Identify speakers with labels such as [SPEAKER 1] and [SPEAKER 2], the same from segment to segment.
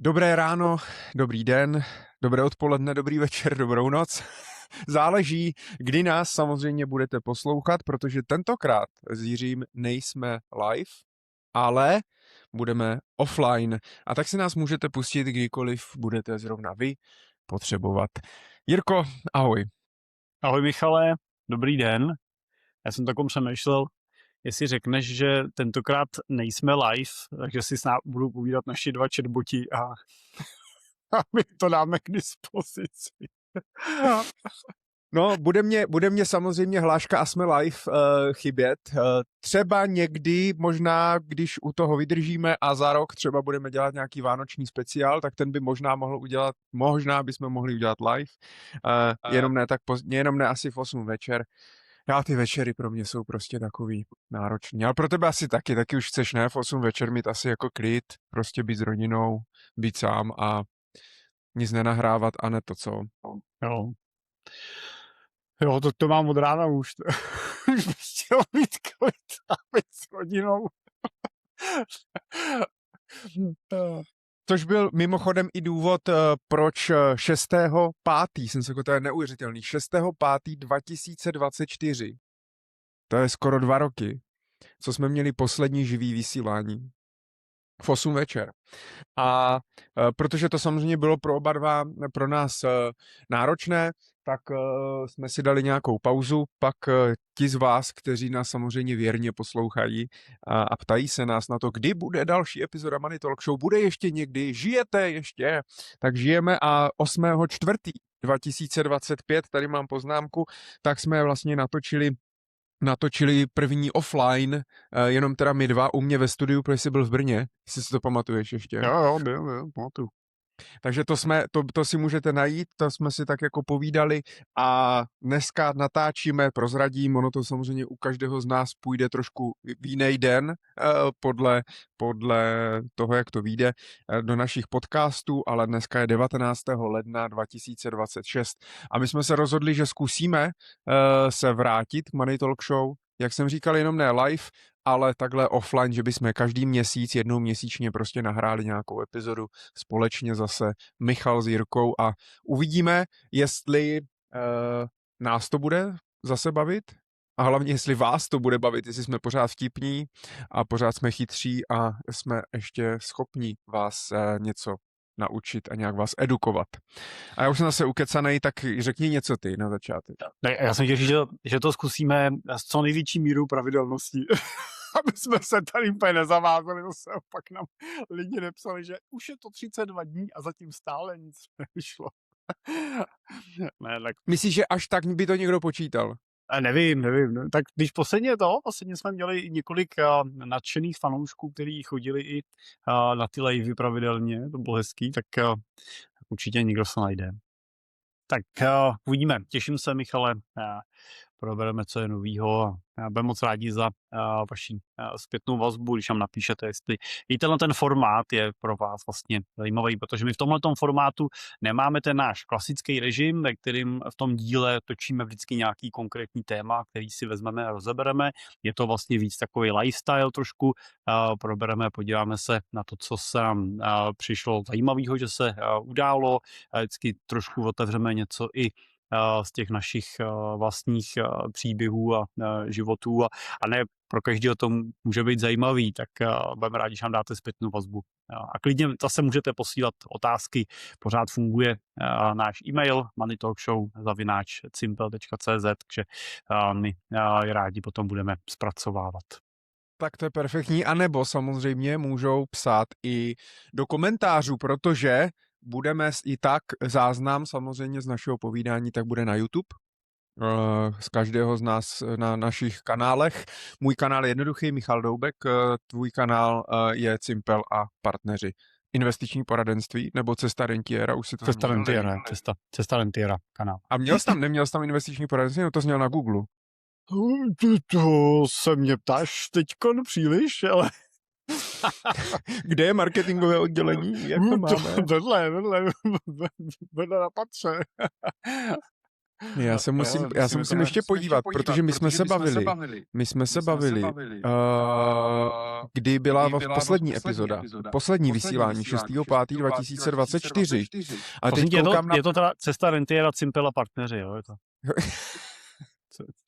[SPEAKER 1] Dobré ráno, dobrý den, dobré odpoledne, dobrý večer, dobrou noc. Záleží, kdy nás samozřejmě budete poslouchat, protože tentokrát s Jiřím nejsme live, ale budeme offline. A tak si nás můžete pustit, kdykoliv budete zrovna vy potřebovat. Jirko, ahoj.
[SPEAKER 2] Ahoj Michale, dobrý den. Já jsem takom přemýšlel, jestli řekneš, že tentokrát nejsme live, takže si s námi budou povídat naši dva chatboti a my to dáme k dispozici.
[SPEAKER 1] No, bude mě samozřejmě hláška a jsme live chybět. Třeba někdy, možná, když u toho vydržíme a za rok třeba budeme dělat nějaký vánoční speciál, tak ten by možná mohl udělat, možná bychom mohli udělat live. Jenom ne asi v 8 večer. Já ty večery pro mě jsou prostě takový náročný. Ale pro tebe asi taky už chceš, ne? V 8 večer mít asi jako klid, prostě být s rodinou, být sám a nic nenahrávat a ne to, co?
[SPEAKER 2] Jo. Jo, to mám od rána už. Už bych chtěl mít klid a být s rodinou.
[SPEAKER 1] Což byl mimochodem i důvod, proč 6.5. jsem se to je neuvěřitelný, 6.5.2024. To je skoro 2 roky, co jsme měli poslední živý vysílání. V 8 večer. A protože to samozřejmě bylo pro oba dva, pro nás náročné, tak jsme si dali nějakou pauzu, pak ti z vás, kteří nás samozřejmě věrně poslouchají a ptají se nás na to, kdy bude další epizoda Money Talk Show, bude ještě někdy, žijete ještě, tak žijeme a 8.4.2025, tady mám poznámku, tak jsme vlastně natočili první offline, jenom teda my dva u mě ve studiu, protože jsi byl v Brně, jestli si to pamatuješ ještě.
[SPEAKER 2] Jo, pamatuju.
[SPEAKER 1] Takže to si můžete najít, to jsme si tak jako povídali a dneska natáčíme, prozradím, ono to samozřejmě u každého z nás půjde trošku v jiný den, podle toho, jak to vyjde do našich podcastů, ale dneska je 19. ledna 2026 a my jsme se rozhodli, že zkusíme se vrátit k Money Talk Show, jak jsem říkal, jenom ne live, ale takhle offline, že bychom každý měsíc, jednou měsíčně prostě nahráli nějakou epizodu společně zase Michal s Jirkou a uvidíme, jestli nás to bude zase bavit a hlavně, jestli vás to bude bavit, jestli jsme pořád vtipní a pořád jsme chytří a jsme ještě schopní vás něco naučit a nějak vás edukovat. A já už jsem zase ukecanej, tak řekni něco ty na začátek.
[SPEAKER 2] Ne, já jsem chtěl říct, že to zkusíme s co největší mírou pravidelností. Aby jsme se tady úplně nezavázali, zase pak nám lidi nepsali, že už je to 32 dní a zatím stále nic nevyšlo. Ne, tak...
[SPEAKER 1] Myslíš, že až tak by to někdo počítal?
[SPEAKER 2] Nevím. Tak když posledně jsme měli několik nadšených fanoušků, kteří chodili i na ty livey pravidelně, to bylo hezký, tak určitě někdo se najde. Tak uvidíme, těším se, Michale, probereme, co je novýho a budeme moc rádi za vaši zpětnou vazbu, když nám napíšete, jestli i ten formát je pro vás vlastně zajímavý, protože my v tomhletom formátu nemáme ten náš klasický režim, ve kterým v tom díle točíme vždycky nějaký konkrétní téma, který si vezmeme a rozebereme. Je to vlastně víc takový lifestyle trošku, probereme, podíváme se na to, co se nám přišlo zajímavého, že se událo, vždycky trošku otevřeme něco i z těch našich vlastních příběhů a životů a ne pro každého to může být zajímavý, tak budeme rádi, že nám dáte zpětnou vazbu. A klidně zase můžete posílat otázky, pořád funguje náš e-mail moneytalkshow@simple.cz, takže my je rádi potom budeme zpracovávat.
[SPEAKER 1] Tak to je perfektní, anebo samozřejmě můžou psát i do komentářů, protože budeme i tak záznam samozřejmě z našeho povídání, tak bude na YouTube, z každého z nás na našich kanálech. Můj kanál je jednoduchý, Michal Doubek, tvůj kanál je Cimpel a partneři. Investiční poradenství nebo Cesta rentiera, už si to
[SPEAKER 2] Cesta rentiera kanál.
[SPEAKER 1] A neměl jsi tam investiční poradenství, no to zněl na Google.
[SPEAKER 2] To se mě ptáš teďkon příliš, ale...
[SPEAKER 1] Kde je marketingové oddělení? Jak to máme?
[SPEAKER 2] Vedle na patře.
[SPEAKER 1] Já se musím ještě podívat, protože my jsme se bavili, kdy byla poslední epizoda, poslední vysílání 6.5.2024. A teď koukám na...
[SPEAKER 2] Je to teda Cesta rentiera, Cimpel a partneři, jo? Je to.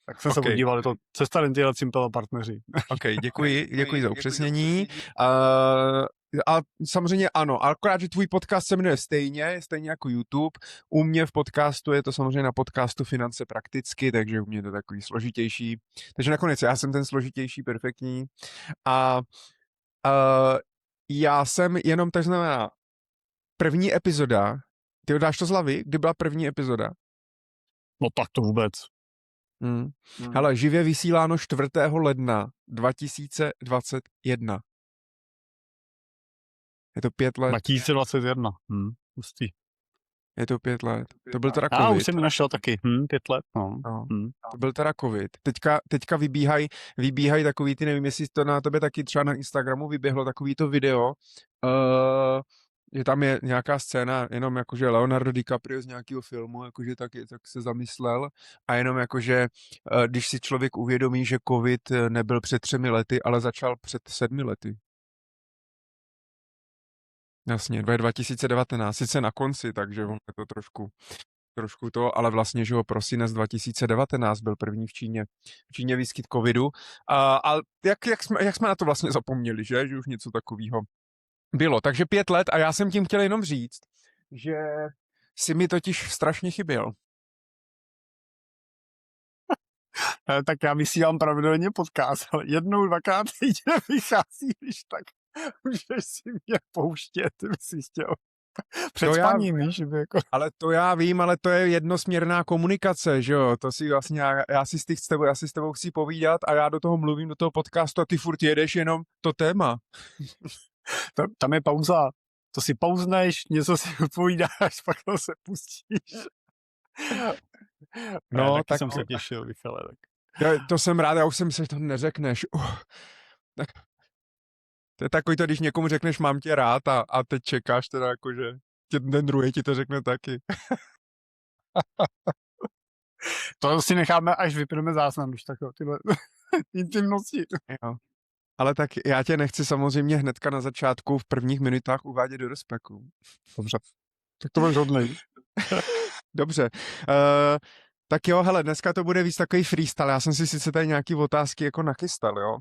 [SPEAKER 2] Tak jsem se podíval, je to Cesta rentiera, Cimpel a partneři.
[SPEAKER 1] OK, děkuji za upřesnění. A samozřejmě ano, akorát, že tvůj podcast se jmenuje stejně jako YouTube. U mě v podcastu je to samozřejmě na podcastu Finance prakticky, takže u mě je to takový složitější. Takže nakonec já jsem ten složitější, perfektní. A já jsem jenom, tak znamená, první epizoda, ty dáš to z hlavy, kdy byla první epizoda?
[SPEAKER 2] No tak to vůbec.
[SPEAKER 1] Hele, živě vysíláno 4. ledna 2021. Je to 5 let.
[SPEAKER 2] 2021. Hustý.
[SPEAKER 1] Je to 5 let. To byl teda covid.
[SPEAKER 2] Už jsem mi našel taky. 5 let, no.
[SPEAKER 1] To byl teda covid. Teďka vybíhají takový ty, nevím, jestli to na tebe taky třeba na Instagramu vyběhlo takový to video, že tam je nějaká scéna, jenom jakože Leonardo DiCaprio z nějakého filmu, jakože tak se zamyslel a jenom jakože, když si člověk uvědomí, že covid nebyl před 3 lety, ale začal před 7 lety. Jasně, 2019, sice na konci, takže je to trošku to, ale vlastně, že prosinec 2019 byl první v Číně výskyt covidu. A jak jsme na to vlastně zapomněli, že už něco takového bylo. Takže 5 let a já jsem tím chtěl jenom říct, že si mi totiž strašně chyběl.
[SPEAKER 2] Tak já vysílám pravidelně podcast, ale 1-2krát týdně vychází, když tak můžeš si mě pouštět, ty bys si chtěl. Před spaním, víš, jako...
[SPEAKER 1] Ale to já vím, ale to je jednosměrná komunikace, že jo, to si vlastně, já si s tebou chci povídat a já do toho mluvím, do toho podcastu a ty furt jedeš jenom to téma.
[SPEAKER 2] Tam je pauza, to si pauzneš, něco si povídáš, pak to se pustíš. No, tak jsem se těšil, Michale, tak.
[SPEAKER 1] To jsem rád, já už jsem myslel, že to neřekneš. Tak. To je takový to, když někomu řekneš, mám tě rád a teď čekáš teda jakože ten druhý ti to řekne taky.
[SPEAKER 2] To si necháme, až vypneme záznam, když takové tyhle intimnosti.
[SPEAKER 1] Jo. Ale tak já tě nechci samozřejmě hnedka na začátku v prvních minutách uvádět do respektu.
[SPEAKER 2] Dobře. Tak to budeš hodnej.
[SPEAKER 1] Dobře. Tak jo, hele, dneska to bude víc takový freestyle. Já jsem si sice tady nějaký otázky jako nachystal, jo.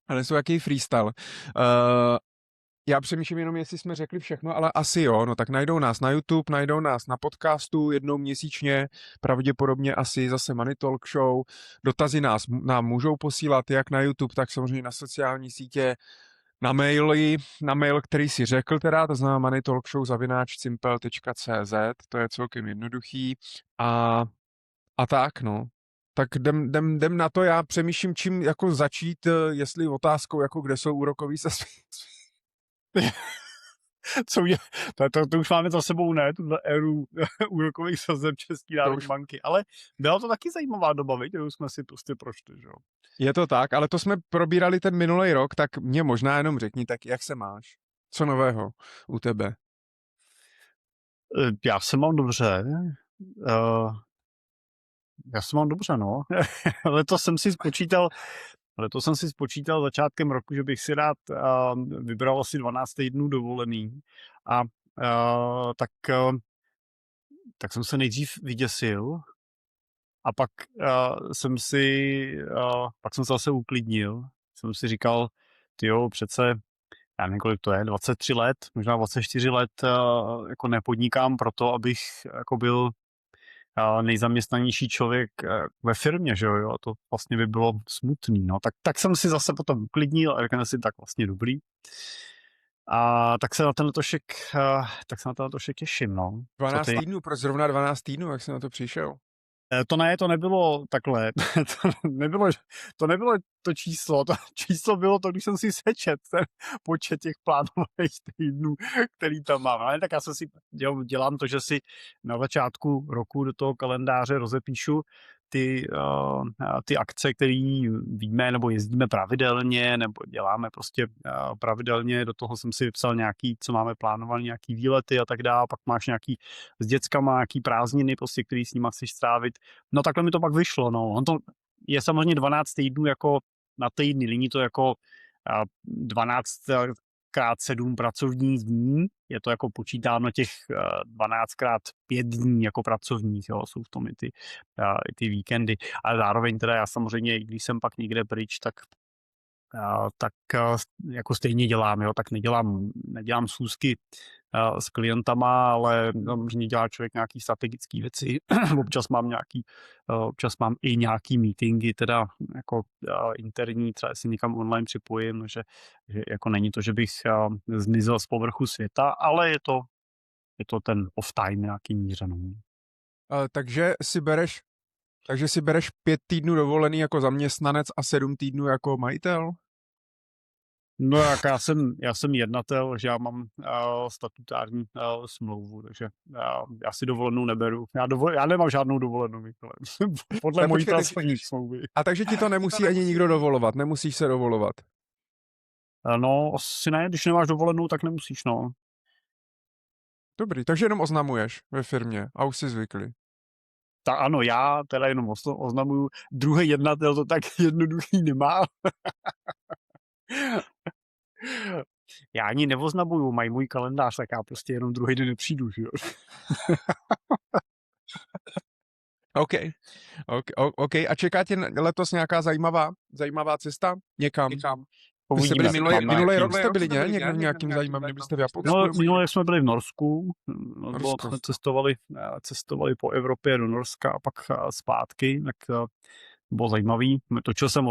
[SPEAKER 1] Ale jsou jaký freestyle. Já přemýšlím jenom, jestli jsme řekli všechno, ale asi jo. No tak najdou nás na YouTube, najdou nás na podcastu jednou měsíčně, pravděpodobně asi zase Money Talk Show. Dotazy nám můžou posílat jak na YouTube, tak samozřejmě na sociální sítě, na mail, který si řekl teda, to znamená moneytalkshow@cimpel.cz, to je celkem jednoduchý. A tak, no. Tak jdem na to, já přemýšlím, čím jako začít, jestli otázkou, jako kde jsou úrokový sazby.
[SPEAKER 2] To už máme za sebou, ne? Tuhle éru úrokových sazeb České národní banky. Ale byla to taky zajímavá doba, kterou jsme si prostě prošli, že jo?
[SPEAKER 1] Je to tak, ale to jsme probírali ten minulý rok, tak mě možná jenom řekni, tak jak se máš? Co nového u tebe?
[SPEAKER 2] Já se mám dobře. No. Letos jsem si spočítal začátkem roku, že bych si rád vybral asi 12 týdnů dovolený. A tak jsem se nejdřív vyděsil a pak jsem se zase uklidnil. Jsem si říkal, tyjo, přece, já nevím, kolik to je, 23 let, možná 24 let jako nepodnikám proto, abych jako byl nejzaměstnanější člověk ve firmě, že jo, a to vlastně by bylo smutný, no, tak jsem si zase potom uklidnil a řekl si, tak vlastně dobrý. A tak se na ten letošek těším, no.
[SPEAKER 1] 12 týdnů, proč zrovna 12 týdnů, jak jsi na to přišel?
[SPEAKER 2] To nebylo takhle, to nebylo to číslo, to číslo bylo to, když jsem si sečet ten počet těch plánovaných týdnů, který tam mám. Ale tak já jsem si dělám to, že si na začátku roku do toho kalendáře rozepíšu ty akce, které víme, nebo jezdíme pravidelně, nebo děláme prostě pravidelně, do toho jsem si vypsal nějaký, co máme plánované, nějaký výlety a tak dále, pak máš nějaký s dětskama, nějaký prázdniny, prostě, který s nima chceš strávit. No takhle mi to pak vyšlo, no. On to je samozřejmě 12 týdnů jako na týdny, není to jako 12 krát 7 pracovních dní, je to jako počítáno těch 12 krát 5 dní jako pracovních, jo, jsou v tom i ty víkendy, ale zároveň teda já samozřejmě, i když jsem pak někde pryč, tak jako stejně dělám, jo, tak nedělám schůzky s klientama, ale samozřejmě dělá člověk nějaký strategické věci. Občas mám i nějaký meetingy, teda jako interní, třeba si někam online připojím, že jako není to, že bych zmizel z povrchu světa, ale je to ten off time nějaký mířený.
[SPEAKER 1] Takže si bereš 5 týdnů dovolený jako zaměstnanec a 7 týdnů jako majitel?
[SPEAKER 2] No jak já jsem jednatel, že já mám statutární smlouvu, takže já si dovolenou neberu. Já nemám žádnou dovolenou, Michale. Podle mojí pracovní smlouvy.
[SPEAKER 1] A takže ti to nemusí ani nikdo dovolovat, nemusíš se dovolovat.
[SPEAKER 2] No, asi ne, když nemáš dovolenou, tak nemusíš, no.
[SPEAKER 1] Dobrý, takže jenom oznamuješ ve firmě a už jsi zvyklý.
[SPEAKER 2] Tak ano, já teda jenom oznamuju, druhý jednatel to tak jednoduchý nemá. Já ani neoznamuju, mají můj kalendář, tak já prostě jenom druhý den nepřijdu, že jo.
[SPEAKER 1] OK. A čeká tě letos nějaká zajímavá cesta? Někam? Vy jste byli minulý rok jste byli, ne? Někde v nějakým zajímavým, byste v Japonsku?
[SPEAKER 2] No, minulý jsme byli v Norsku. Jsme cestovali po Evropě do Norska a pak zpátky, tak bylo zajímavý. Točil jsem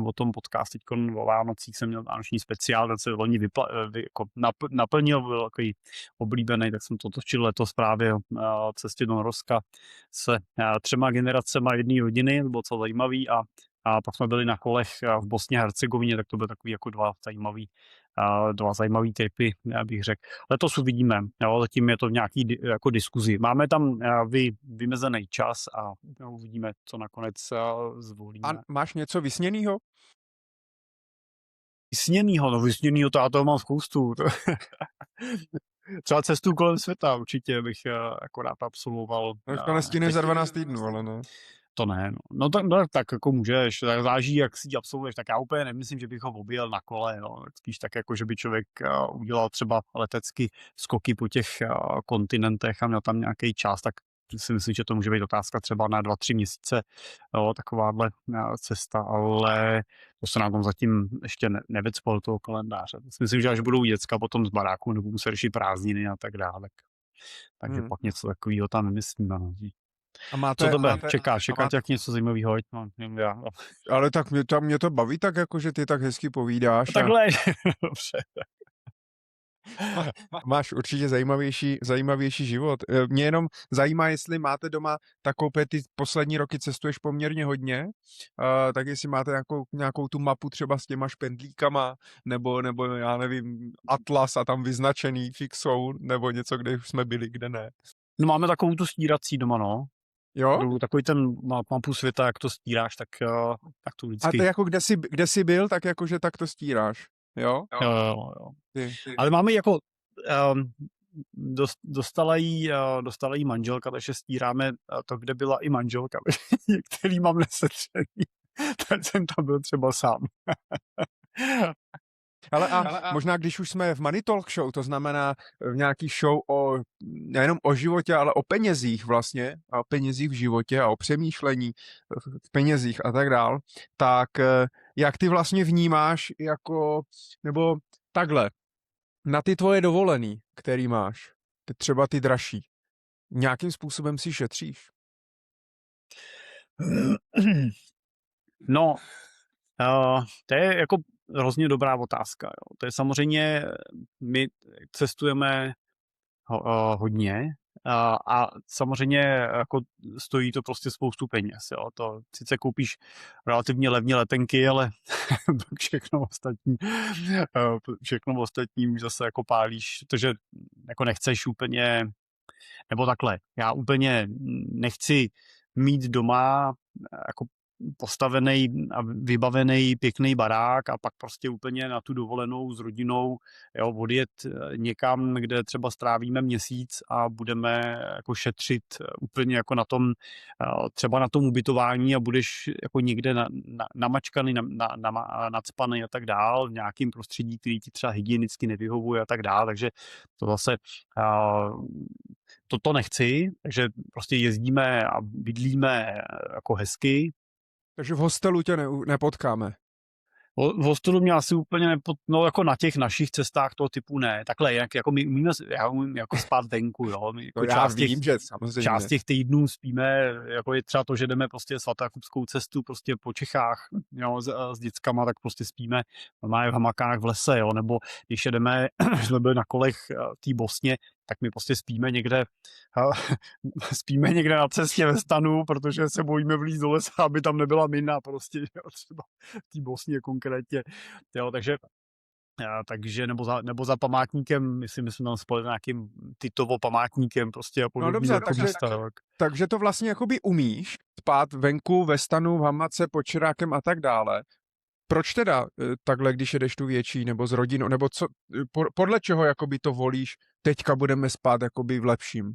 [SPEAKER 2] o tom podcast teď o Vánocích, jsem měl vánoční speciál, ten se loni jako naplnil, byl takový oblíbený, tak jsem to točil letos právě cestě do Norska se 3 generacema jedné rodiny, to bylo co zajímavý a pak jsme byli na kolech v Bosně a Hercegovině, tak to byly takový jako dva zajímavý tripy, já bych řekl. Letos uvidíme, jo, zatím je to v nějaký jako diskuzi. Máme tam vymezený čas a uvidíme, co nakonec zvolíme.
[SPEAKER 1] A máš něco vysněnýho?
[SPEAKER 2] Vysněnýho, to já toho mám spoustu. Třeba cestu kolem světa určitě bych jako rád absolvoval.
[SPEAKER 1] To nestíneš za 12 týdnů, ale ne.
[SPEAKER 2] To ne, no tak jako můžeš, tak záleží, jak si ji absolvuješ, tak já úplně nemyslím, že bych ho objel na kole, no, spíš tak jako, že by člověk udělal třeba letecky skoky po těch kontinentech a měl tam nějaký čas, tak si myslím, že to může být otázka třeba na 2-3 měsíce, jo, takováhle cesta, ale to se nám tam zatím ještě nevycpalo toho kalendáře. Myslím, že až budou děcka potom z baráku, nebo muset řešit prázdniny a tak dále, takže pak něco takového tam vymyslíme. No.
[SPEAKER 1] A
[SPEAKER 2] co tebe čeká tě jak něco zajímavého? No, já.
[SPEAKER 1] Ale tak mě to baví tak, jako, že ty tak hezky povídáš.
[SPEAKER 2] No, takhle, dobře.
[SPEAKER 1] Máš určitě zajímavější život. Mě jenom zajímá, jestli máte doma takovou, ty poslední roky cestuješ poměrně hodně, tak jestli máte nějakou tu mapu třeba s těma špendlíkama, nebo já nevím, atlas a tam vyznačený fixou, nebo něco, kde už jsme byli, kde ne.
[SPEAKER 2] No máme takovou tu stírací doma, no.
[SPEAKER 1] Jo?
[SPEAKER 2] Takový ten mapu světa, jak to stíráš, tak to vždycky.
[SPEAKER 1] A to jako kde jsi byl, tak jakože tak to stíráš, jo?
[SPEAKER 2] Jo. Ale máme jako dostala jí manželka, takže stíráme to, kde byla i manželka, který mám nesetřený. Tak jsem tam byl třeba sám.
[SPEAKER 1] Ale možná, když už jsme v Money Talk Show, to znamená v nějaký show nejenom o životě, ale o penězích vlastně, a o penězích v životě a o přemýšlení v penězích a tak dál, tak jak ty vlastně vnímáš nebo takhle, na ty tvoje dovolený, který máš, třeba ty dražší, nějakým způsobem si šetříš?
[SPEAKER 2] No, to je jako hrozně dobrá otázka. Jo. To je samozřejmě, my cestujeme hodně a samozřejmě jako stojí to prostě spoustu peněz. Jo. To sice koupíš relativně levně letenky, ale všechno ostatní už zase jako pálíš, protože jako nechceš úplně, nebo takhle, já úplně nechci mít doma jako postavený a vybavený pěkný barák a pak prostě úplně na tu dovolenou s rodinou, jo, odjet někam, kde třeba strávíme měsíc a budeme jako šetřit úplně jako na tom, třeba na tom ubytování a budeš jako někde namačkaný, nacpaný a tak dál, v nějakém prostředí, který ti třeba hygienicky nevyhovuje a tak dál, takže to zase to nechci, takže prostě jezdíme a bydlíme jako hezky.
[SPEAKER 1] Takže v hostelu tě nepotkáme.
[SPEAKER 2] V hostelu mě asi úplně no jako na těch našich cestách toho typu ne. Takhle, jako my umíme, já umím jako spát venku, jo. My jako
[SPEAKER 1] To já vím, že samozřejmě.
[SPEAKER 2] část těch týdnů spíme, jako je třeba to, že jdeme prostě svatakupskou cestu prostě po Čechách, jo, s dětskama, tak prostě spíme normálně v hamakách v lese, jo, nebo když jedeme, když jsme byli na kolech v té Bosně, tak my prostě spíme někde na cestě ve stanu, protože se bojíme vlízt do lesa, aby tam nebyla mina prostě, jo, třeba v té Bosně konkrétně, jo, takže nebo za památníkem, myslím, že jsme tam spali nějakým Titovo památníkem prostě a podobně.
[SPEAKER 1] No dobře, takže to vlastně jakoby umíš spát venku, ve stanu, v hamace, pod čirákem a tak dále. Proč teda takhle, když jedeš tu větší, nebo s rodinou, nebo co, podle čeho jakoby to volíš, teďka budeme spát jakoby v lepším?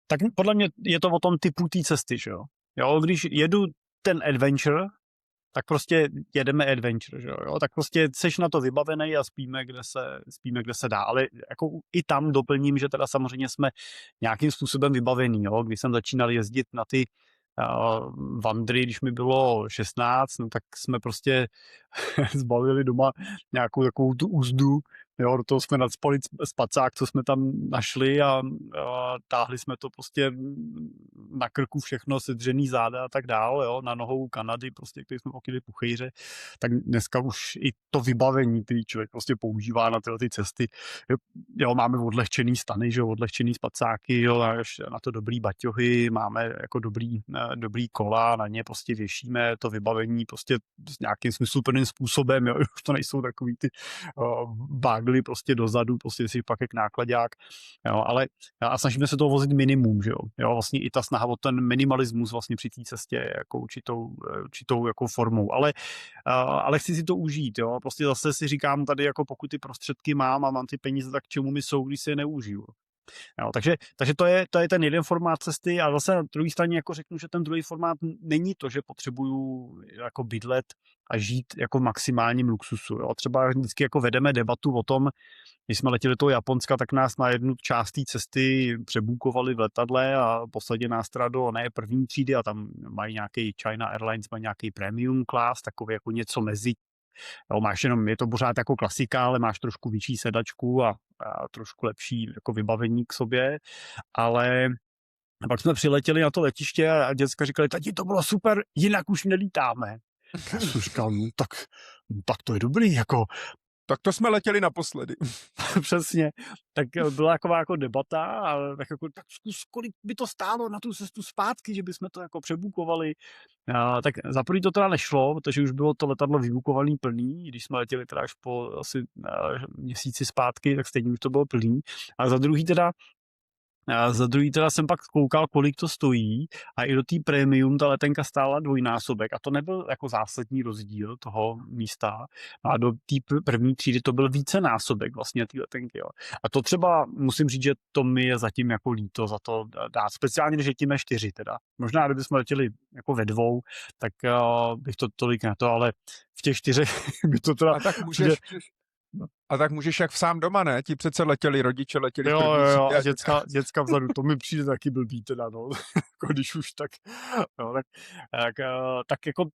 [SPEAKER 2] Tak podle mě je to o tom typu té cesty, že jo. Jo, když jedu ten adventure, tak prostě jedeme adventure, že jo, tak prostě seš na to vybavený a spíme, kde se dá, ale jako i tam doplním, že teda samozřejmě jsme nějakým způsobem vybavený, jo, když jsem začínal jezdit na ty vandry, když mi bylo 16, no tak jsme prostě zbalili doma nějakou takovou tu úzdu, jo, do toho jsme nadspali spacák, co jsme tam našli a táhli jsme to prostě na krku všechno, sedřený záda a tak dál, jo, na nohou Kanady, prostě, který jsme pokryli puchejře, tak dneska už i to vybavení, který člověk prostě používá na tyhle ty cesty, jo, máme odlehčený stany, že jo, odlehčený spacáky, jo, na to dobrý baťohy, máme jako dobrý kola, na ně prostě věšíme to vybavení prostě s nějakým smysluplným způsobem, jo, už to nejsou takový ty bágly prostě dozadu, prostě si pak jak nákladák, jo, ale a snažíme se toho vozit minimum, že jo, vlastně i ta snaha o ten minimalismus vlastně při té cestě jako určitou jako formou, ale chci si to užít, jo, prostě zase si říkám tady, jako pokud ty prostředky mám a mám ty peníze, tak čemu mi jsou, když si je neužiju. Jo, takže to je ten jeden formát cesty a zase na druhé straně jako řeknu, že ten druhý formát není to, že potřebuju jako bydlet a žít jako v maximálním luxusu. Jo. Třeba vždycky jako vedeme debatu o tom, když jsme letěli do toho Japonska, tak nás na jednu část té cesty přebůkovali v letadle a posadili nás teda do první třídy a tam mají nějaký China Airlines, mají nějaký premium class, takový jako něco mezi. Jo, máš jenom, je to pořád jako klasika, ale máš trošku větší sedačku a trošku lepší jako vybavení k sobě, ale pak jsme přiletěli na to letiště a děcka říkali, tati, to bylo super, jinak už nelítáme. Já jsem říkal, tak to je dobrý, jako.
[SPEAKER 1] Tak to jsme letěli naposledy.
[SPEAKER 2] Přesně. Tak byla taková jako debata a tak zkus, kolik by to stálo na tu cestu zpátky, že bychom to jako přebukovali. Tak za první to teda nešlo, protože už bylo to letadlo vybukovaný plný, když jsme letěli teda až po asi měsíci zpátky, tak stejně už to bylo plný. A za druhý teda jsem pak koukal, kolik to stojí a i do té premium ta letenka stála dvojnásobek a to nebyl jako zásadní rozdíl toho místa a do té první třídy to byl vícenásobek vlastně té letenky. Jo. A to třeba musím říct, že to mi je zatím jako líto za to dát, speciálně, když letíme 4 teda. Možná, kdybychom letěli jako ve 2, tak bych to tolik na to, ale v těch 4 by to teda...
[SPEAKER 1] A tak můžeš jak sám doma, ne? Ti přece rodiče letěli
[SPEAKER 2] jo, a děcka vzadu, to mi přijde taky blbý teda, no, jako když už tak, no, tak jako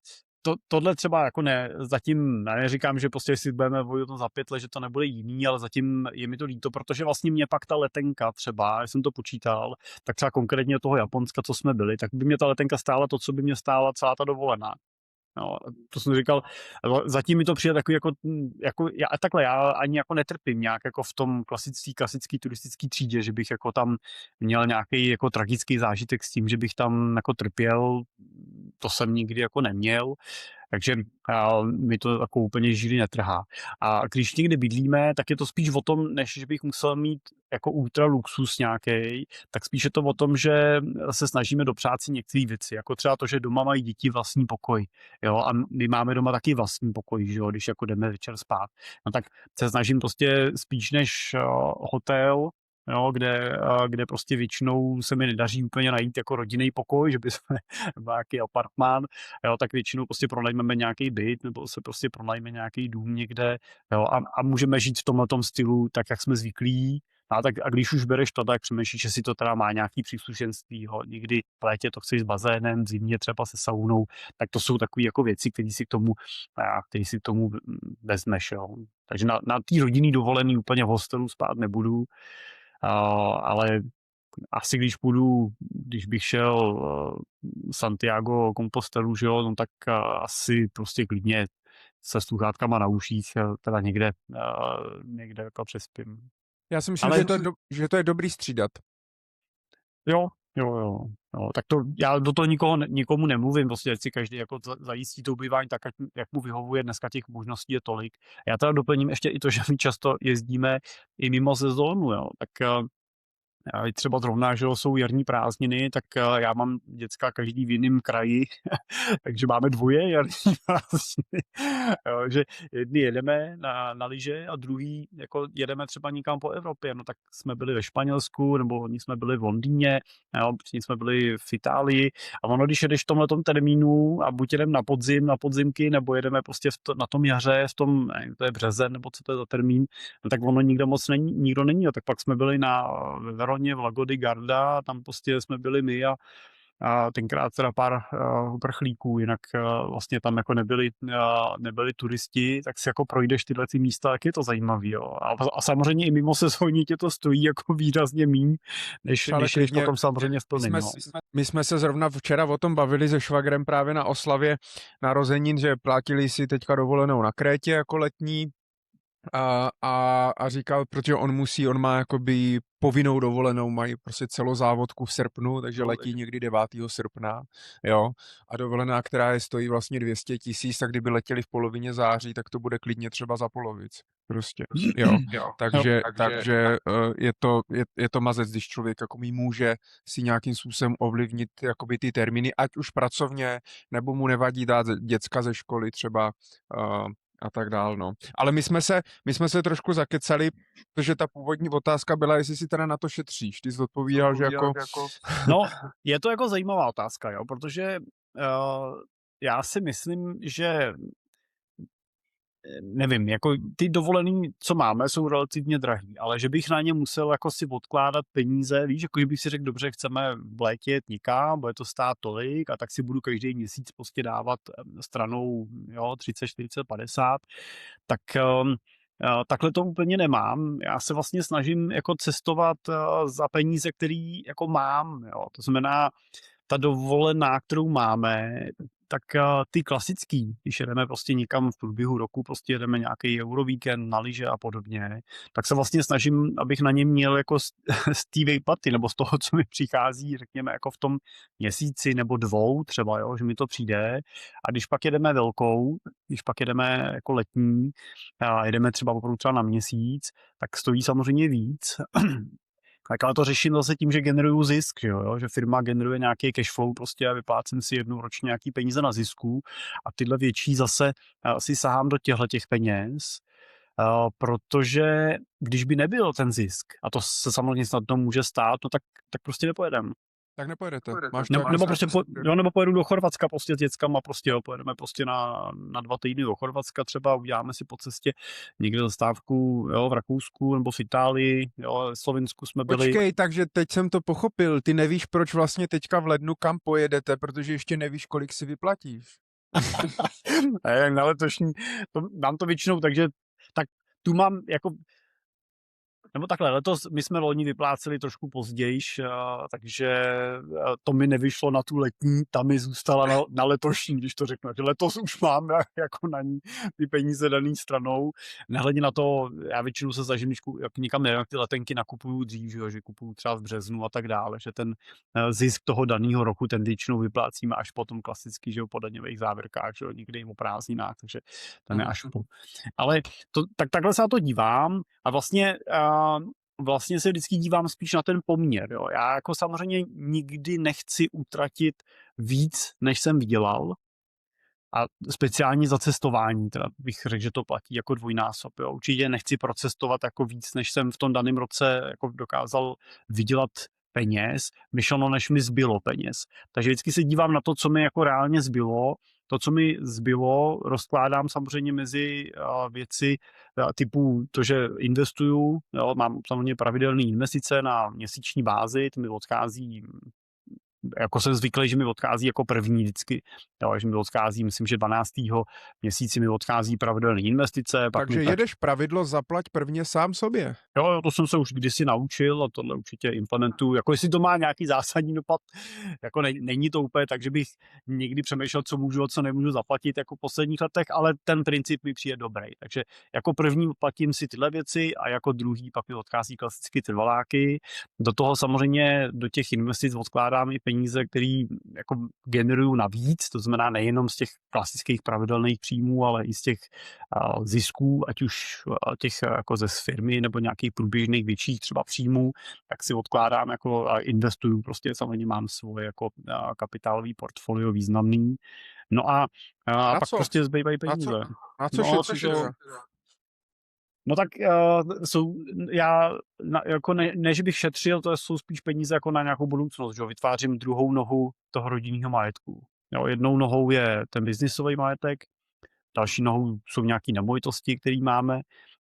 [SPEAKER 2] tohle třeba jako ne, zatím neříkám, že prostě si budeme o tom za 5 let, že to nebude jiný, ale zatím je mi to líto, protože vlastně mě pak ta letenka třeba, když jsem to počítal, tak třeba konkrétně toho Japonska, co jsme byli, tak by mě ta letenka stála to, co by mě stála celá ta dovolená. No, to jsem říkal, zatím mi to přijde takový já ani jako netrpím nějak jako v tom klasický turistický třídě, že bych jako tam měl nějaký jako tragický zážitek s tím, že bych tam jako trpěl, to jsem nikdy jako neměl. Takže mi to jako úplně žíly netrhá. A když někde bydlíme, tak je to spíš o tom, než že bych musel mít jako ultra luxus nějaký, tak spíš je to o tom, že se snažíme dopřát si některé věci, jako třeba to, že doma mají děti vlastní pokoj, jo, a my máme doma taky vlastní pokoj, že jo, když jako jdeme večer spát. No tak se snažím prostě spíš než hotel, jo, kde prostě většinou se mi nedaří úplně najít jako rodinný pokoj, že by jsme nebo nějaký apartmán, jo, tak většinou prostě pronajmeme nějaký byt nebo se prostě pronajme nějaký dům někde, jo, a můžeme žít v tomhletom stylu tak, jak jsme zvyklí. A když už bereš to, tak přemýšlíš, že si to teda má nějaký příslušenství, jo. Někdy v létě to chceš s bazénem, v zimě třeba se saunou, tak to jsou takové jako věci, které si k tomu vezmeš, jo. Takže na té rodinný dovolený úplně v hostelu spát nebudu, ale asi když bych šel Santiago Compostelu, že jo, no tak asi prostě klidně se sluchátkama na uších, teda někde jako přespím.
[SPEAKER 1] Já si myslím,
[SPEAKER 2] Ale
[SPEAKER 1] že to je dobrý střídat.
[SPEAKER 2] jo, tak to já do toho nikomu nemluvím, prostě ať si každý jako zajistí to ubytování tak, jak mu vyhovuje, dneska těch možností je tolik. Já teda doplním ještě i to, že my často jezdíme i mimo sezónu, jo, tak třeba zrovna, že jsou jarní prázdniny, tak já mám děcka každý v jiném kraji, takže máme dvoje jarní prázdniny. Jo, že jedni jedeme na lyže a druhý jako jedeme třeba někam po Evropě. No tak jsme byli ve Španělsku, nebo oni jsme byli v Londýně, jo, jsme byli v Itálii. A ono, když jedeš v tomhletom termínu a buď jedeme na podzimky, nebo jedeme prostě na tom jaře, to je březen, nebo co to je za termín, no tak ono nikdo není. A tak pak jsme byli ve Veroně, v Lago di Garda, tam prostě jsme byli my a tenkrát teda pár uprchlíků, jinak vlastně tam jako nebyli turisti, tak si jako projdeš tyhle místa, tak je to zajímavý, jo. A samozřejmě i mimo sezóní tě to stojí jako výrazně míň, než když potom samozřejmě v plným,
[SPEAKER 1] my jsme se zrovna včera o tom bavili se švagrem právě na oslavě narozenin, že platili si teďka dovolenou na Krétě jako letní, a říkal, protože on má jakoby povinnou dovolenou, mají prostě celozávodku v srpnu, takže letí někdy 9. srpna, jo, a dovolená, která stojí vlastně 200 000, tak kdyby letěli v polovině září, tak to bude klidně třeba za polovic, prostě, jo, takže je to mazec, když člověk jako může si nějakým způsobem ovlivnit jakoby ty termíny, ať už pracovně, nebo mu nevadí dát děcka ze školy třeba, a tak dál, no. Ale my jsme se trošku zakecali, protože ta původní otázka byla, jestli si teda na to šetříš. Ty jsi odpovídal, že jako...
[SPEAKER 2] No, je to jako zajímavá otázka, jo, protože já si myslím, že nevím, jako ty dovolený, co máme, jsou relativně drahý, ale že bych na ně musel jako si odkládat peníze, víš, jako že bych si řekl, dobře, chceme vlétět nikam, bude to stát tolik a tak si budu každý měsíc prostě dávat stranou, jo, 30, 40, 50, tak takhle to úplně nemám. Já se vlastně snažím jako cestovat za peníze, který jako mám, jo, to znamená, ta dovolená, kterou máme, tak ty klasický, když jedeme prostě někam v průběhu roku, prostě jedeme nějaký Eurovíkend na lyže a podobně, tak se vlastně snažím, abych na něm měl jako z té výplaty, nebo z toho, co mi přichází, řekněme, jako v tom měsíci nebo 2 třeba, jo, že mi to přijde. A když pak jedeme jako letní, a jedeme třeba opravdu třeba na měsíc, tak stojí samozřejmě víc. Tak ale to řeším zase tím, že generuju zisk, že firma generuje nějaký cash flow prostě a vyplácím si jednou ročně nějaký peníze na zisku a tyhle větší zase si sahám do těch peněz, protože když by nebyl ten zisk, a to se samozřejmě snadno může stát, no tak prostě nepojedem.
[SPEAKER 1] Tak nepojedete.
[SPEAKER 2] Nebo pojedu do Chorvatska prostě s dětskama, prostě pojedeme prostě na 2 týdny do Chorvatska třeba, uděláme si po cestě někde zastávku, jo, v Rakousku nebo v Itálii, jo, v Slovinsku jsme byli.
[SPEAKER 1] Počkej, takže teď jsem to pochopil, ty nevíš, proč vlastně teďka v lednu kam pojedete, protože ještě nevíš, kolik si vyplatíš.
[SPEAKER 2] Na letošní, mám to většinou, takže tak tu mám jako nebo takhle, letos my jsme loni vypláceli trošku pozdějiš, takže to mi nevyšlo na tu letní, ta mi zůstala na letošní, když to řeknu. Takže letos už mám jako na ní ty peníze daný stranou. Nehledě na to, já většinou se snažím, když někam nejdu, ty letenky nakupuju dřív, že kupuju třeba v březnu a tak dále, že ten zisk toho daného roku, ten většinou vyplácíme až potom klasicky, že jo, po daňových závěrkách, že jo, někdy o prázdninách, takže ten je až po. Ale takhle se na to dívám a vlastně se vždycky dívám spíš na ten poměr. Jo. Já jako samozřejmě nikdy nechci utratit víc, než jsem vydělal. A speciálně za cestování, teda bych řekl, že to platí jako dvojnásob. Jo. Určitě nechci procestovat jako víc, než jsem v tom daném roce jako dokázal vydělat peněz, myšleno, než mi zbylo peněz. Takže vždycky se dívám na to, co mi jako reálně zbylo. To, co mi zbylo, rozkládám samozřejmě mezi věci typu to, že investuju, jo, mám samozřejmě pravidelné investice na měsíční bázi, to mi odchází, jako jsem zvyklý, že mi odchází jako první vždycky, jo, že mi odchází, myslím, že 12. měsíci mi odchází pravidelné investice.
[SPEAKER 1] Takže jedeš pravidlo zaplať prvně sám sobě.
[SPEAKER 2] Jo, to jsem se už kdysi naučil a tohle určitě implementuju. Jako jestli to má nějaký zásadní dopad, jako není to úplně tak, že bych někdy přemýšlel, co můžu a co nemůžu zaplatit jako v posledních letech, ale ten princip mi přijde dobrý. Takže jako první platím si tyhle věci a jako druhý pak mi odchází klasicky ty valáky. Do toho samozřejmě do těch investic odkládám i peníze, které jako generuju navíc, to znamená nejenom z těch klasických pravidelných příjmů, ale i z těch zisků, ať už těch jako ze firmy nebo nějakých průběžných větších třeba příjmů, tak si odkládám jako a investuju, prostě samozřejmě mám svoje jako kapitálový portfolio významný. No a pak
[SPEAKER 1] co?
[SPEAKER 2] prostě zbývají peníze.
[SPEAKER 1] Na co šetříš?
[SPEAKER 2] No tak jako ne, že bych šetřil, to jsou spíš peníze jako na nějakou budoucnost, že vytvářím druhou nohu toho rodinného majetku. Jo, jednou nohou je ten biznisový majetek, další nohou jsou nějaké nemovitosti, které máme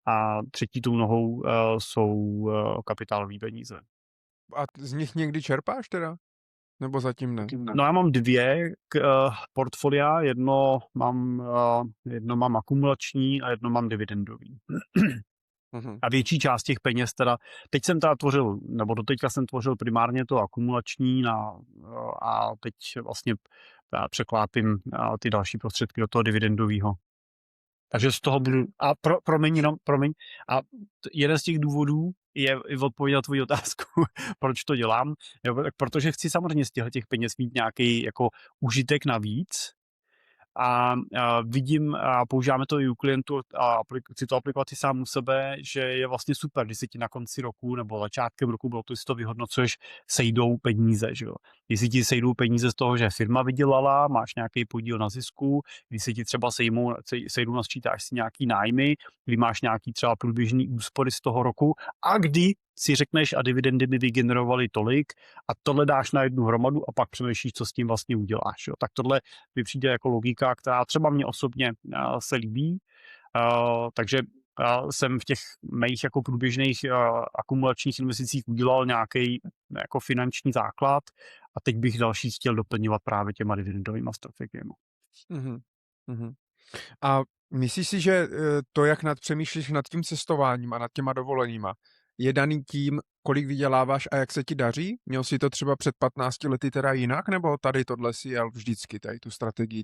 [SPEAKER 2] a třetí tou nohou jsou kapitálové peníze.
[SPEAKER 1] A z nich někdy čerpáš teda? Nebo zatím ne?
[SPEAKER 2] No já mám dvě portfolia, jedno mám akumulační a jedno mám dividendový. A větší část těch peněz teda, teď jsem teda tvořil, nebo doteďka jsem tvořil primárně to akumulační a teď vlastně překlápím ty další prostředky do toho dividendového. Takže z toho budu, a promiň, a jeden z těch důvodů je odpovědět na tvoji otázku, proč to dělám, protože chci samozřejmě z těch peněz mít nějaký jako užitek navíc, a vidím a používáme to i u klientů a chci to aplikovat i sám u sebe, že je vlastně super, když si ti na konci roku nebo začátkem roku bylo to, si to vyhodnocuješ, sejdou peníze, že jo. Když si ti sejdou peníze z toho, že firma vydělala, máš nějaký podíl na zisku, když si ti třeba sejdou, nasčítáš si nějaký nájmy, kdy máš nějaký třeba průběžný úspory z toho roku a kdy si řekneš a dividendy by vygenerovaly tolik a tohle dáš na jednu hromadu a pak přemýšlíš, co s tím vlastně uděláš. Jo. Tak tohle mi přijde jako logika, která třeba mě osobně se líbí, takže jsem v těch mých jako průběžných akumulačních investicích udělal nějaký jako finanční základ a teď bych další chtěl doplňovat právě těma dividendovými strategiemi.
[SPEAKER 1] A myslíš si, že to, jak přemýšlíš nad tím cestováním a nad těma dovolenýma, je daný tím, kolik vyděláváš a jak se ti daří? Měl jsi to třeba před 15 lety teda jinak, nebo tady tohle si jel vždycky, tady tu strategii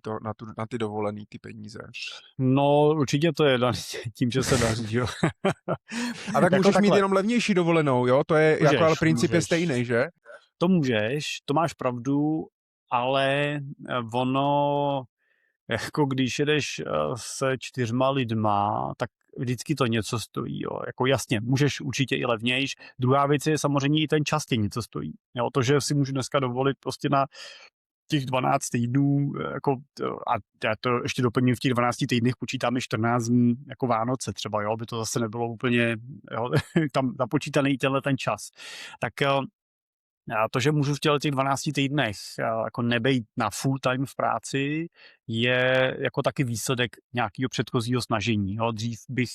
[SPEAKER 1] na ty dovolený, ty peníze?
[SPEAKER 2] No, určitě to je daný tím, že se daří, jo.
[SPEAKER 1] A tak můžeš mít jenom levnější dovolenou, jo? To je,
[SPEAKER 2] můžeš,
[SPEAKER 1] jako ale princip je stejný, že?
[SPEAKER 2] To můžeš, to máš pravdu, ale ono, jako když jedeš se 4 lidma, tak vždycky to něco stojí. Jo. Jako jasně, můžeš určitě i levnějš. Druhá věc je samozřejmě i ten čas tě něco stojí. Jo. To, že si můžu dneska dovolit prostě na těch 12 týdnů, jako, a já to ještě doplním, v těch 12 týdnech počítáme 14 dní jako Vánoce třeba, jo, aby to zase nebylo úplně, jo, tam započítaný tenhle ten čas. Tak A to, že můžu v těch 12 týdnech jako nebejt na full time v práci, je jako taky výsledek nějakého předchozího snažení. Jo. Dřív bych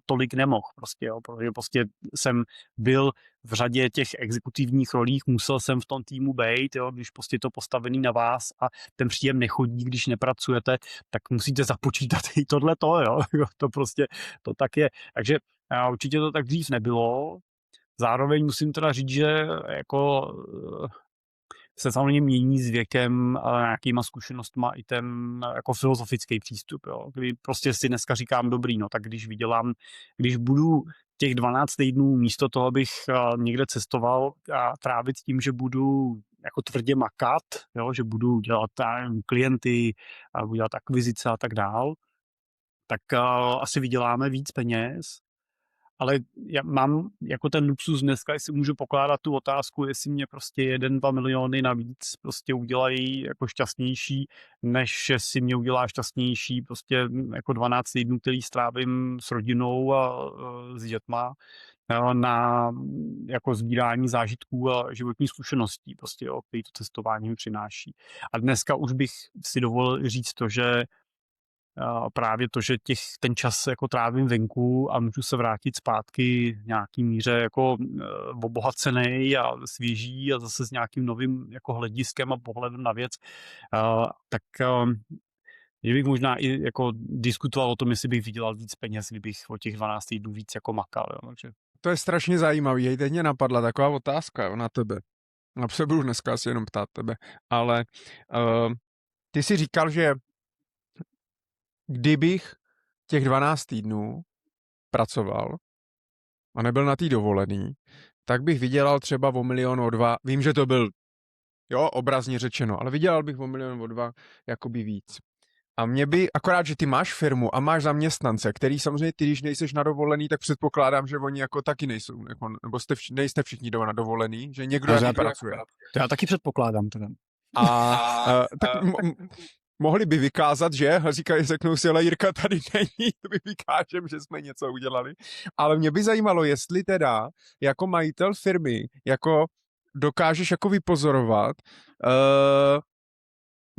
[SPEAKER 2] tolik nemohl prostě, jo, protože prostě jsem byl v řadě těch exekutivních rolích, musel jsem v tom týmu být, jo, když prostě je to postavený na vás a ten příjem nechodí, když nepracujete, tak musíte započítat i tohleto, jo. To prostě, to tak je. Takže určitě to tak dřív nebylo. Zároveň musím teda říct, že jako se samozřejmě mění s věkem a nějakýma zkušenostma i ten jako filozofický přístup, jo. Kdy prostě si dneska říkám dobrý, no tak když budu těch 12 týdnů místo toho, abych někde cestoval a trávit tím, že budu jako tvrdě makat, jo, že budu dělat klienty a budu dělat akvizice a tak dál, tak asi vyděláme víc peněz. Ale já mám jako ten luxus dneska, jestli můžu pokládat tu otázku, jestli mě prostě 1-2 miliony navíc prostě udělají jako šťastnější, než si mě udělá šťastnější prostě jako 12 týdnů, který strávím s rodinou a s dětma na jako sbírání zážitků a životních zkušeností, prostě, jo, který to cestování mi přináší. A dneska už bych si dovolil říct to, že právě to, že ten čas jako trávím venku a můžu se vrátit zpátky v nějaký míře jako obohacenej a svěží a zase s nějakým novým jako hlediskem a pohledem na věc, tak že bych možná i jako diskutoval o tom, jestli bych vydělal víc peněz, kdybych o těch 12 týdnů víc jako makal. Jo. Takže...
[SPEAKER 1] To je strašně zajímavý. Hej, teď mě napadla taková otázka, jo, na tebe. A se budu dneska asi jenom ptát tebe. Ale ty si říkal, že kdybych těch 12 týdnů pracoval a nebyl na té dovolený, tak bych vydělal třeba o 1 milion, o 2. Vím, že to byl, jo, obrazně řečeno, ale vydělal bych o 1 milion, o 2, jakoby víc. A mě by, akorát, že ty máš firmu a máš zaměstnance, který samozřejmě ty, když nejseš na dovolený, tak předpokládám, že oni jako taky nejsou, jako, nebo nejste všichni doma na dovolený, že někdo taky pracuje.
[SPEAKER 2] To já taky předpokládám teda.
[SPEAKER 1] Tak mohli by vykázat, že? Řeknou si, ale Jirka tady není, my vykážeme, že jsme něco udělali. Ale mě by zajímalo, jestli teda jako majitel firmy, jako dokážeš jako vypozorovat,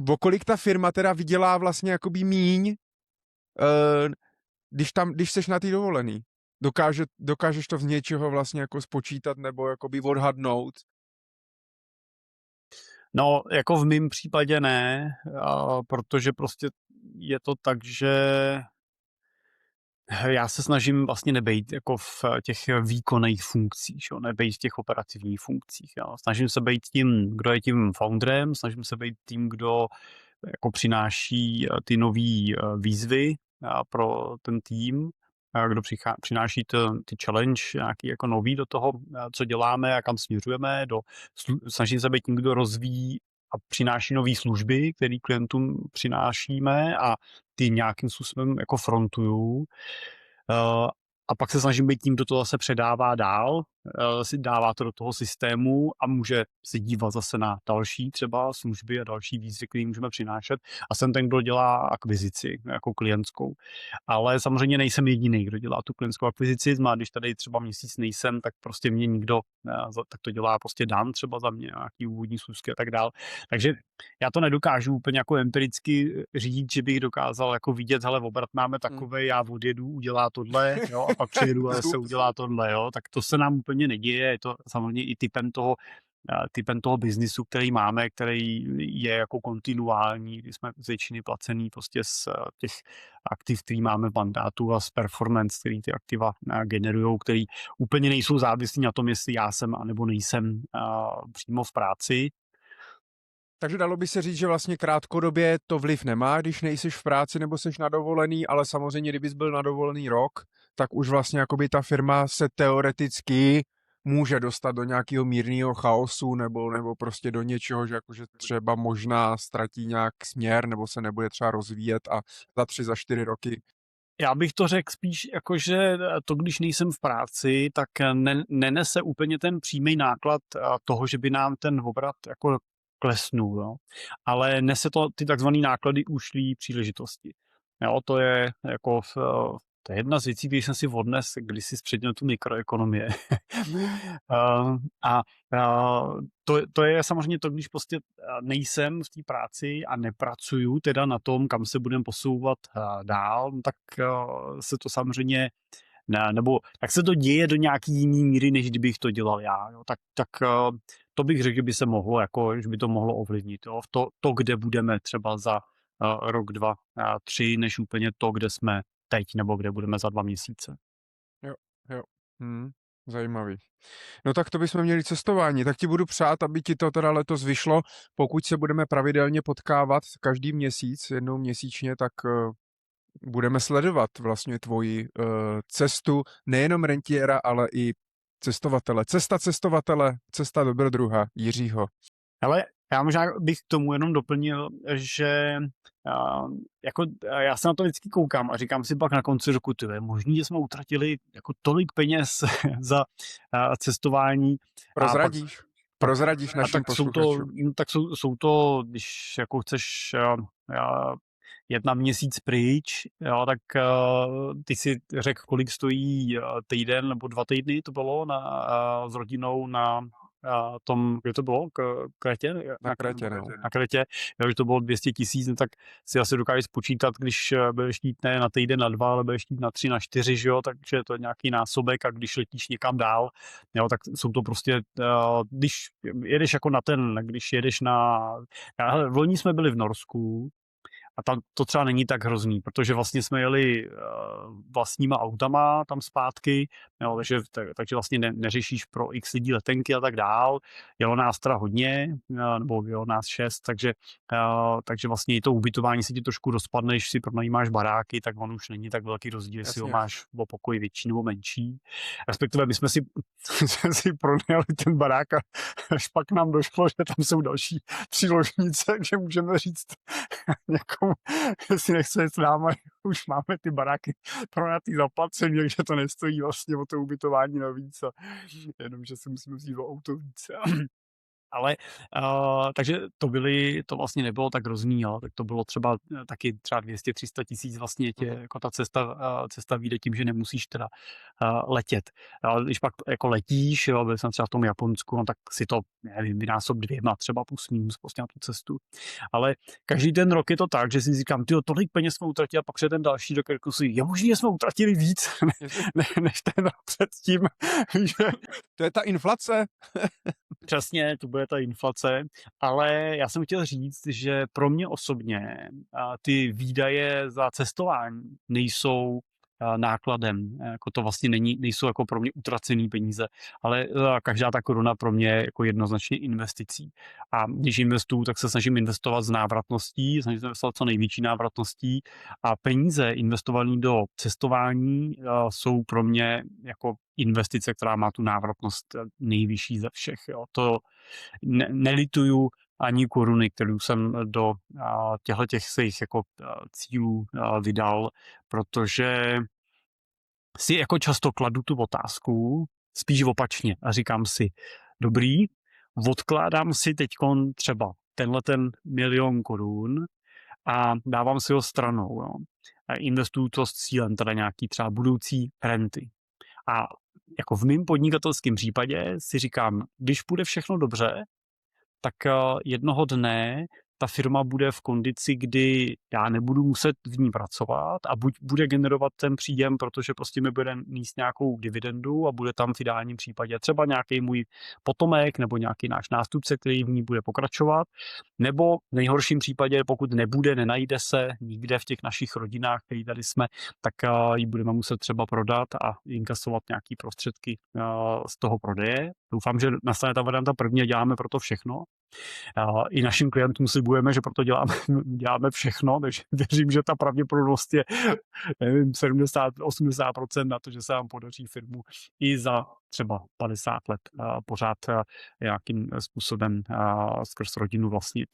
[SPEAKER 1] o kolik ta firma teda vydělá vlastně jakoby míň, když seš na té dovolený. Dokážeš to z něčeho vlastně jako spočítat nebo jakoby odhadnout?
[SPEAKER 2] No, jako v mém případě ne, protože prostě je to tak, že já se snažím vlastně nebejt jako v těch výkonných funkcích, jo, nebejt v těch operativních funkcích. Jo. Snažím se být tím, kdo je tím founderem, snažím se být tím, kdo jako přináší ty nové výzvy pro ten tým, kdo přináší ty challenge nějaký jako nový do toho, co děláme a kam směřujeme. Snažím se být tím, kdo rozvíjí a přináší nové služby, které klientům přinášíme a ty nějakým způsobem jako frontuju. A pak se snažím být tím, kdo to zase předává dál, si dává to do toho systému a může se dívat zase na další třeba služby a další výzvy, které můžeme přinášet. A jsem ten, kdo dělá akvizici jako klientskou. Ale samozřejmě nejsem jediný, kdo dělá tu klientskou akvizici. Když tady třeba měsíc nejsem, tak prostě mě nikdo, tak to dělá prostě Dan třeba za mě, nějaký úvodní schůzky a tak dál. Takže já to nedokážu úplně jako empiricky říct, že bych dokázal jako vidět, hele, obrat máme takovej, já odjedu, udělá tohle, jo, a pak přijedu a se udělá tohle, jo, tak to se nám úplně neděje, je to samozřejmě i typem toho biznisu, který máme, který je jako kontinuální, kdy jsme z většiny placený prostě z těch aktiv, který máme v mandátu a z performance, který ty aktiva generujou, který úplně nejsou závislí na tom, jestli já jsem anebo nejsem přímo v práci.
[SPEAKER 1] Takže dalo by se říct, že vlastně krátkodobě to vliv nemá, když nejseš v práci nebo seš na dovolený, ale samozřejmě, kdybys byl na dovolený rok, tak už vlastně jakoby ta firma se teoreticky může dostat do nějakého mírného chaosu nebo prostě do něčeho, že jakože třeba možná ztratí nějak směr nebo se nebude třeba rozvíjet a za 3, za 4 roky.
[SPEAKER 2] Já bych to řekl spíš jako, že to, když nejsem v práci, tak nenese úplně ten přímý náklad toho, že by nám ten obrat jako klesnul, jo. Ale nese to ty takzvané náklady ušlý příležitosti. Jo, to je jako To je jedna z věcí, které jsem si odnesl kdysi z předmětu mikroekonomie. A to je samozřejmě to, když prostě nejsem v té práci a nepracuju teda na tom, kam se budeme posouvat dál, tak se to samozřejmě nebo tak se to děje do nějaký jiný míry, než kdybych to dělal já. Jo. Tak to bych řekl, že by se mohlo, jako, že by to mohlo ovlivnit. Jo. To, kde budeme třeba za rok, 2, 3, než úplně to, kde jsme teď, nebo kde budeme za 2 měsíce.
[SPEAKER 1] Jo, jo. Zajímavý. No tak to bychom měli cestování. Tak ti budu přát, aby ti to teda letos vyšlo. Pokud se budeme pravidelně potkávat každý měsíc, jednou měsíčně, tak budeme sledovat vlastně tvoji cestu nejenom rentiera, ale i cestovatele. Cesta cestovatele, cesta dobrodruha Jiřího.
[SPEAKER 2] Ale já možná bych k tomu jenom doplnil, že jako já se na to vždycky koukám a říkám si pak na konci roku, je možný, že jsme utratili jako tolik peněz za cestování.
[SPEAKER 1] Prozradíš našim posluchačům.
[SPEAKER 2] Tak jsou to, když jako chceš jet na měsíc pryč, jo, tak ty si řekl, kolik stojí týden nebo 2 týdny to bylo s rodinou na tom, kde to bylo? Kretě?
[SPEAKER 1] Na Kretě, no.
[SPEAKER 2] Na Kretě, jo, že to bylo 200 000, no tak si asi dokážeš spočítat, když budeš chtít ne na týden, na 2, ale budeš chtít na 3, na 4, že jo, takže to je nějaký násobek a když letíš někam dál, jo, tak jsou to prostě, když jedeš jako když jedeš v loni jsme byli v Norsku, a tam to třeba není tak hrozný, protože vlastně jsme jeli vlastníma autama tam zpátky, jo, takže vlastně neřešíš pro x lidí letenky a tak dál. Jelo nás teda hodně, nebo jelo nás 6, takže vlastně i to ubytování se ti trošku rozpadne, když si pronajímáš baráky, tak on už není tak velký rozdíl, jestli ho máš o pokoj větší nebo menší. Respektive my jsme si pronajali ten barák a až pak nám došlo, že tam jsou další 3 ložnice, že můžeme říct někomu, jestli nechce jet s náma, už máme ty baráky pronajatý zaplacení, takže to nestojí vlastně o to ubytování navíc a jenom, že si musíme vzít o auto víc. Ale takže to vlastně nebylo tak hrozný, jo. Tak to bylo třeba 200-300 tisíc vlastně jako ta cesta vyjde tím, že nemusíš teda letět. Ale když pak jako letíš, jo, byl jsem třeba v tom Japonsku, no tak si to, nevím, vynásob 2 třeba plus minus prostě na tu cestu. Ale každý ten rok je to tak, že si říkám, tolik peněz jsme utratili a pak se ten další rok jako si, je možný, že jsme utratili víc než ten rok předtím.
[SPEAKER 1] To je ta inflace.
[SPEAKER 2] Přesně, to bude ta inflace, ale já jsem chtěl říct, že pro mě osobně ty výdaje za cestování nejsou nákladem, jako to vlastně nejsou jako pro mě utracený peníze, ale každá ta koruna pro mě je jako jednoznačně investicí. A když investuju, tak se snažím investovat s návratností, snažím se investovat co největší návratností a peníze investované do cestování jsou pro mě jako investice, která má tu návratnost nejvyšší ze všech. Jo. To nelituju ani koruny, kterou jsem do těch svých jako cílů vydal, protože si jako často kladu tu otázku spíš opačně a říkám si, dobrý, odkládám si teďkon třeba ten 1 milion korun a dávám si ho stranou. Jo. A investuju to s cílem teda nějaký třeba budoucí renty. A jako v mém podnikatelském případě si říkám, když půjde všechno dobře, tak jednoho dne ta firma bude v kondici, kdy já nebudu muset v ní pracovat a buď bude generovat ten příjem, protože prostě mi bude níst nějakou dividendu a bude tam v ideálním případě třeba nějaký můj potomek nebo nějaký náš nástupce, který v ní bude pokračovat, nebo v nejhorším případě, pokud nenajde se nikde v těch našich rodinách, který tady jsme, tak ji budeme muset třeba prodat a inkasovat nějaký prostředky z toho prodeje. Doufám, že nastane ta varianta první a děláme pro to všechno. I našim klientům slibujeme, že proto děláme všechno, takže věřím, že ta pravděpodobnost je 70-80% na to, že se nám podaří firmu i za třeba 50 let pořád nějakým způsobem skrz rodinu vlastnit.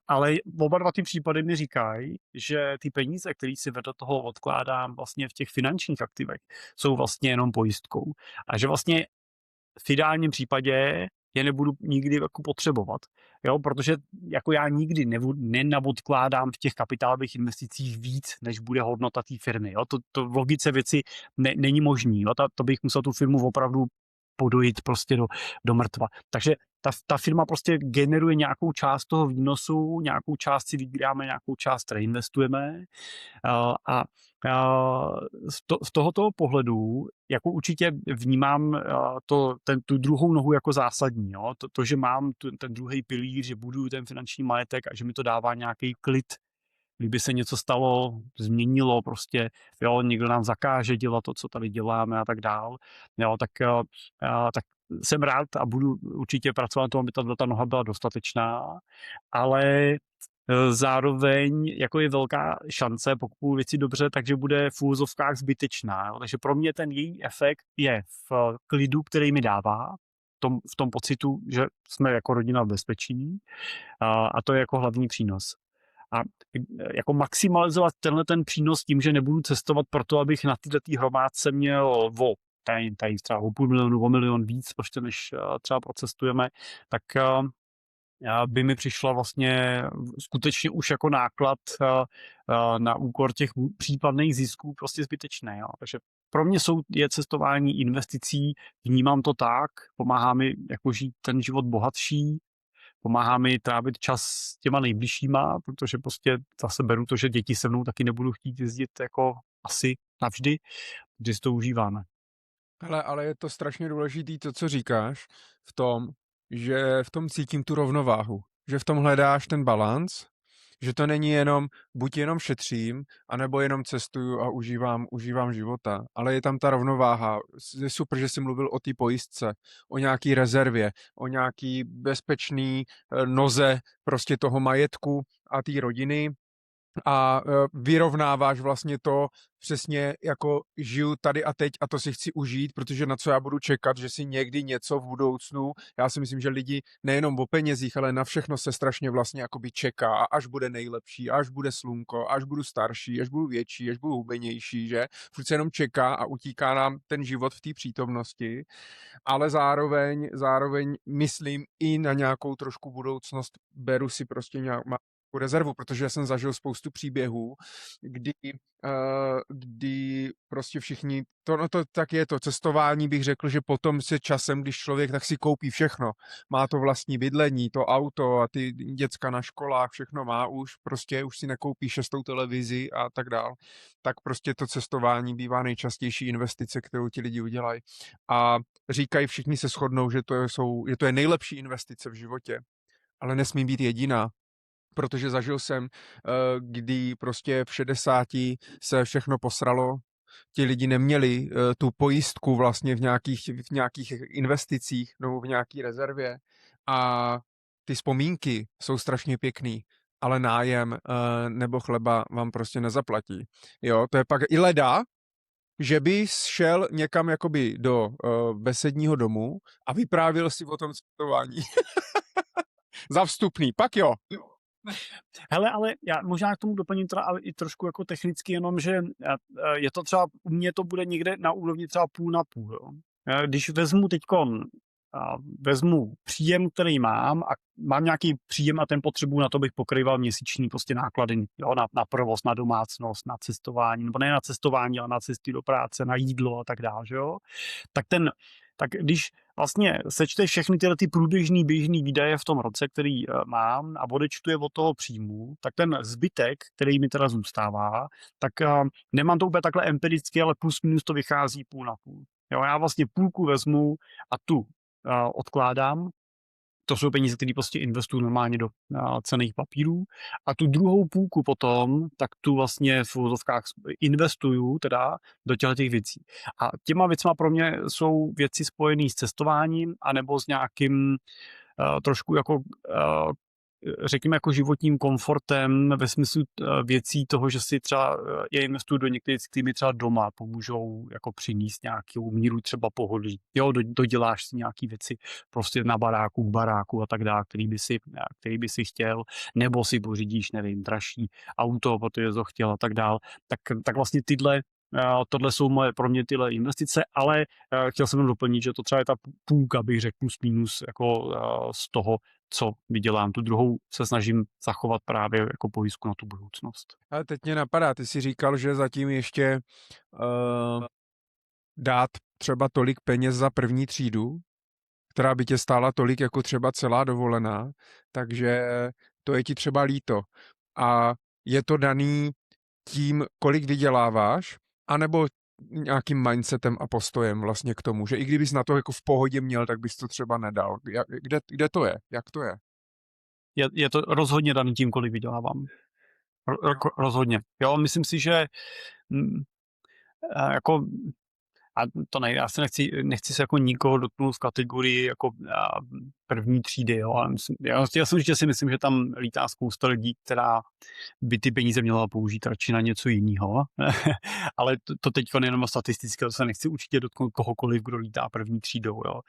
[SPEAKER 2] Ale oba dva ty případy mi říkají, že ty peníze, které si vedle toho odkládám vlastně v těch finančních aktivech, jsou vlastně jenom pojistkou. A že vlastně v ideálním případě je nebudu nikdy jako potřebovat. Jo, protože jako já nikdy nenabodkládám v těch kapitálových investicích víc, než bude hodnota té firmy. Jo. To v logice věci není možný. Jo. To bych musel tu firmu opravdu podojit prostě do mrtva. Takže ta firma prostě generuje nějakou část toho výnosu, nějakou část si vybíráme, nějakou část reinvestujeme. A z tohoto pohledu jako určitě vnímám tu druhou nohu jako zásadní. Jo? To, že mám ten druhý pilíř, že buduju ten finanční majetek a že mi to dává nějaký klid, kdyby se něco stalo, změnilo prostě, jo, někdo nám zakáže dělat to, co tady děláme a tak dál, jo, tak jsem rád a budu určitě pracovat na tom, aby ta noha byla dostatečná, ale zároveň jako je velká šance, pokud věci dobře, takže bude v úvozovkách zbytečná. Jo. Takže pro mě ten její efekt je v klidu, který mi dává, v tom pocitu, že jsme jako rodina v bezpečí a to je jako hlavní přínos. A jako maximalizovat tenhle ten přínos tím, že nebudu cestovat proto, abych na této hromádce měl tady třeba o 500 000, o 1 000 000 víc, prostě než třeba procestujeme, tak by mi přišla vlastně skutečně už jako náklad na úkor těch případných zisků prostě zbytečné. Jo. Takže pro mě je cestování investicí, vnímám to tak, pomáhá mi jako žít ten život bohatší, pomáhá mi trávit čas s těma nejbližšíma, protože prostě zase beru to, že děti se mnou taky nebudou chtít jezdit jako asi navždy, když si to užíváme.
[SPEAKER 1] Hele, ale je to strašně důležitý to, co říkáš, v tom, že v tom cítím tu rovnováhu, že v tom hledáš ten balanc, že to není jenom, buď jenom šetřím, anebo jenom cestuju a užívám života, ale je tam ta rovnováha. Je super, že jsi mluvil o té pojistce, o nějaký rezervě, o nějaký bezpečný noze prostě toho majetku a té rodiny, a vyrovnáváš vlastně to přesně jako žiju tady a teď a to si chci užít, protože na co já budu čekat, že si někdy něco v budoucnu, já si myslím, že lidi nejenom o penězích, ale na všechno se strašně vlastně jakoby čeká, a až bude nejlepší, až bude slunko, až budu starší, až budu větší, až budu hubenější, že? Furt se jenom čeká a utíká nám ten život v té přítomnosti, ale zároveň myslím i na nějakou trošku budoucnost, beru si prostě rezervu, protože jsem zažil spoustu příběhů, kdy prostě všichni, to tak je to cestování, bych řekl, že potom se časem, když člověk tak si koupí všechno, má to vlastní bydlení, to auto a ty děcka na školách, všechno má už si nekoupí 6. televizi a tak dál, tak prostě to cestování bývá nejčastější investice, kterou ti lidi udělají. A říkají, všichni se shodnou, že to je nejlepší investice v životě, ale nesmí být jediná. Protože zažil jsem, kdy prostě v 60 se všechno posralo, ti lidi neměli tu pojistku vlastně v nějakých investicích nebo v nějaký rezervě a ty vzpomínky jsou strašně pěkný, ale nájem nebo chleba vám prostě nezaplatí. Jo, to je pak i leda, že bys šel někam jakoby do besedního domu a vyprávěl si o tom cestování. Za vstupný, pak jo.
[SPEAKER 2] Hele, ale já možná k tomu doplním teda ale i trošku jako technicky jenom, že je to třeba, u mě to bude někde na úrovni třeba půl na půl. Jo. Když vezmu příjem, který mám a mám nějaký příjem a ten potřebuji, na to bych pokrýval měsíční prostě náklady, jo, na provoz, na domácnost, na cestování, nebo ne na cestování, ale na cesty do práce, na jídlo a tak dále, jo. Tak když vlastně sečteš všechny tyhle ty průběžný běžný výdaje v tom roce, který mám a odečtu je od toho příjmu, tak ten zbytek, který mi teda zůstává, tak nemám to úplně takhle empiricky, ale plus minus to vychází půl na půl. Jo, já vlastně půlku vezmu a tu odkládám. To jsou peníze, které prostě investuju normálně do cenných papírů. A tu druhou půlku potom, tak tu vlastně v úvozovkách investuju teda do těch věcí. A těma věcma pro mě jsou věci spojené s cestováním anebo s nějakým trošku jako řekněme jako životním komfortem ve smyslu věcí toho, že si třeba je investuju do některých, které mi třeba doma pomůžou jako přinést nějakou míru třeba pohodlí. Jo, doděláš si nějaký věci prostě na baráku a tak dále, který by si chtěl, nebo si pořídíš, nevím, dražší auto, protože to chtěl a tak dále. Tak vlastně tyhle tohle jsou pro mě tyhle investice, ale chtěl jsem doplnit, že to třeba je ta půlka, bych řekl, plus minus jako z toho, co vydělám. Tu druhou se snažím zachovat právě jako pojistku na tu budoucnost.
[SPEAKER 1] Ale teď mě napadá, ty jsi říkal, že zatím ještě dát třeba tolik peněz za první třídu, která by tě stála tolik jako třeba celá dovolená, takže to je ti třeba líto. A je to daný tím, kolik vyděláváš, anebo nějakým mindsetem a postojem vlastně k tomu, že i kdybys na to jako v pohodě měl, tak bys to třeba nedal. Kde to je? Jak to je?
[SPEAKER 2] Je to rozhodně daný tím, kolik vydělávám. Rozhodně. Jo, myslím si, že jako a to nejde, já se nechci se jako nikoho dotknout v kategorii jako první třídy, jo. Já si určitě si myslím, že tam lítá spousta lidí, která by ty peníze měla použít radši na něco jiného. Ale to teď jenom statisticky, to se nechci určitě dotknout kohokoliv, kdo lítá první třídou, jo.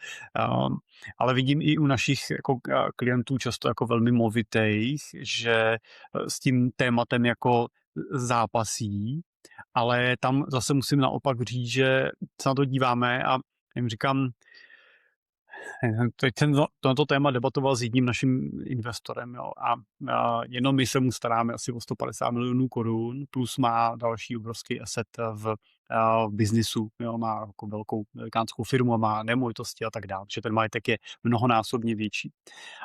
[SPEAKER 2] Ale vidím i u našich jako klientů často jako velmi movitých, že s tím tématem jako zápasí, ale tam zase musím naopak říct, že se na to díváme a jim říkám, teď jsem na to téma debatoval s jedním naším investorem, jo, a jenom my se mu staráme asi o 150 milionů korun, plus má další obrovský asset v biznisu, jo, má jako velikánskou firmu, má nemovitosti a tak dále, že ten majetek je mnohonásobně větší.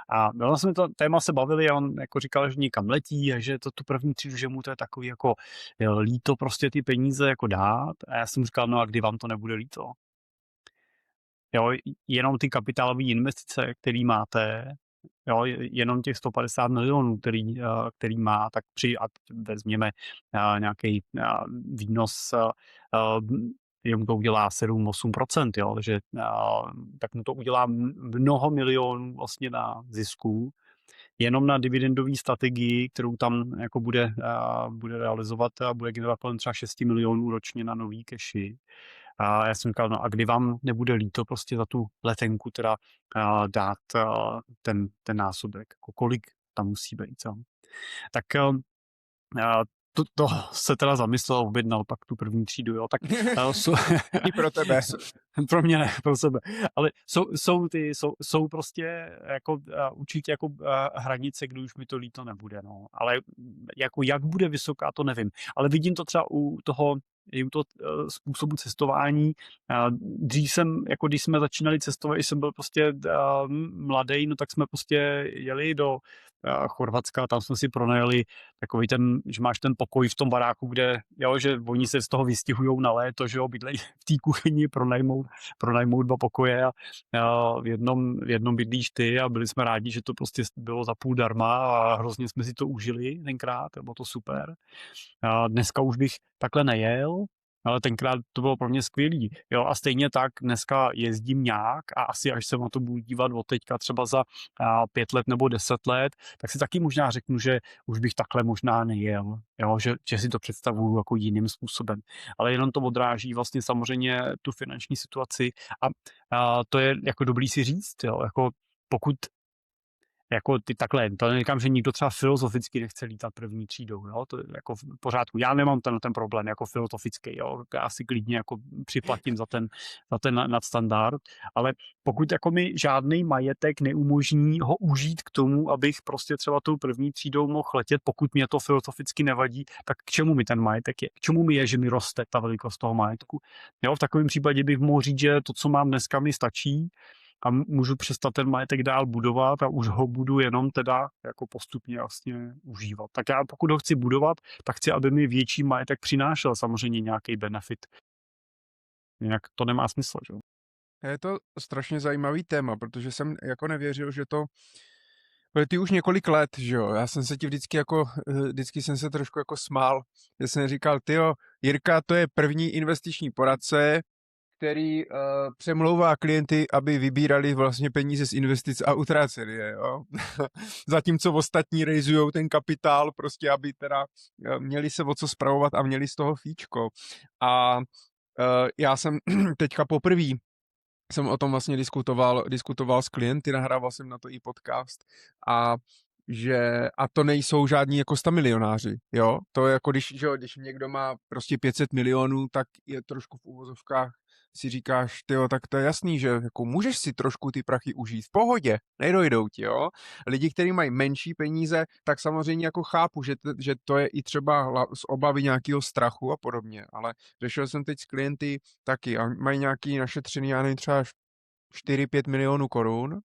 [SPEAKER 2] A bylo jsme to téma se bavili a on jako říkal, že někam letí a že to tu první třídu, že mu to je takový jako líto prostě ty peníze jako dát. A já jsem říkal, no a kdy vám to nebude líto? Jo, jenom ty kapitálové investice, který máte, jo, jenom těch 150 milionů, který má, tak vezměme nějaký výnos, jemu to udělá 7-8%, jo, takže tak mu to udělá mnoho milionů vlastně na zisku, jenom na dividendové strategii, kterou tam jako bude realizovat a bude generovat kolem třeba 6 milionů ročně na nový cashy. A já jsem říkal, no a kdy vám nebude líto prostě za tu letenku teda dát ten násobek, jako kolik tam musí být. Jo. Tak to se teda zamyslel, objednal pak tu první třídu, jo, tak
[SPEAKER 1] I pro tebe.
[SPEAKER 2] pro mě ne, pro sebe, ale jsou prostě jako určitě jako hranice, kdy už mi to líto nebude, no, ale jako jak bude vysoká, to nevím, ale vidím to třeba u toho způsobu cestování. Dřív jako když jsme začínali cestovat, když jsem byl prostě mladý, no tak jsme prostě jeli do Chorvatska, tam jsme si pronajeli takový že máš ten pokoj v tom baráku, kde, jo, že oni se z toho vystihujou na léto, že jo, bydlejí v té kuchyni, pronajmou 2 pokoje a v jednom bydlíš ty a byli jsme rádi, že to prostě bylo za půl darma a hrozně jsme si to užili tenkrát, bylo to super. Dneska už bych takhle nejel, ale tenkrát to bylo pro mě skvělý. Jo, a stejně tak dneska jezdím nějak a asi až se na to budu dívat od teďka třeba za 5 let nebo 10 let, tak si taky možná řeknu, že už bych takhle možná nejel. Jo, že si to představuju jako jiným způsobem. Ale jenom to odráží vlastně samozřejmě tu finanční situaci a to je jako dobrý si říct, jo, jako pokud jako ty takhle, to neříkám, že nikdo třeba filozoficky nechce lítat první třídou, jo, to je jako v pořádku. Já nemám ten problém jako filozofický, jo, já si klidně jako připlatím za ten nadstandard, ale pokud jako mi žádný majetek neumožní ho užít k tomu, abych prostě třeba tou první třídou mohl letět, pokud mě to filozoficky nevadí, tak k čemu mi ten majetek je? K čemu mi je, že mi roste ta velikost toho majetku? Jo, v takovém případě bych mohl říct, že to, co mám dneska, mi stačí, a můžu přestat ten majetek dál budovat a už ho budu jenom teda jako postupně vlastně užívat. Tak já pokud ho chci budovat, tak chci, aby mi větší majetek přinášel samozřejmě nějaký benefit. Jinak to nemá smysl, že?
[SPEAKER 1] Je to strašně zajímavý téma, protože jsem jako nevěřil, že to protože ty už několik let, že jo, já jsem se ti vždycky jsem se trošku jako smál, že jsem říkal, tyjo, Jirka, to je první investiční poradce, který přemlouvá klienty, aby vybírali vlastně peníze z investic a utráceli je, jo. Zatímco ostatní rejzujou ten kapitál, prostě aby teda měli se o co spravovat a měli z toho fíčko. A já jsem teďka poprvé jsem o tom vlastně diskutoval s klienty, nahrával jsem na to i podcast a že a to nejsou žádní jako 100 milionáři, jo, to je jako když někdo má prostě 500 milionů, tak je trošku v uvozovkách si říkáš, tyjo, tak to je jasný, že jako můžeš si trošku ty prachy užít v pohodě, nedojdou ti, jo. Lidi, kteří mají menší peníze, tak samozřejmě jako chápu, že to je i třeba z obavy nějakého strachu a podobně, ale řešil jsem teď s klienty taky a mají nějaký našetřený, já nevím, třeba 4-5 milionů korun,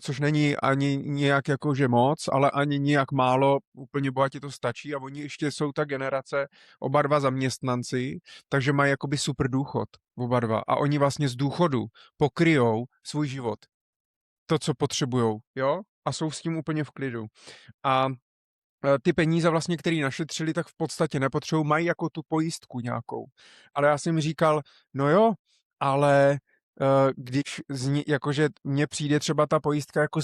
[SPEAKER 1] což není ani nijak jakože moc, ale ani nijak málo, úplně bohatě to stačí a oni ještě jsou ta generace, oba dva zaměstnanci, takže mají jakoby super důchod, oba dva. A oni vlastně z důchodu pokryjou svůj život. To, co potřebujou, jo? A jsou s tím úplně v klidu. A ty peníze vlastně, které našetřili, tak v podstatě nepotřebují, mají jako tu pojistku nějakou. Ale já jsem říkal, no jo, ale když jakože mně přijde třeba ta pojistka jako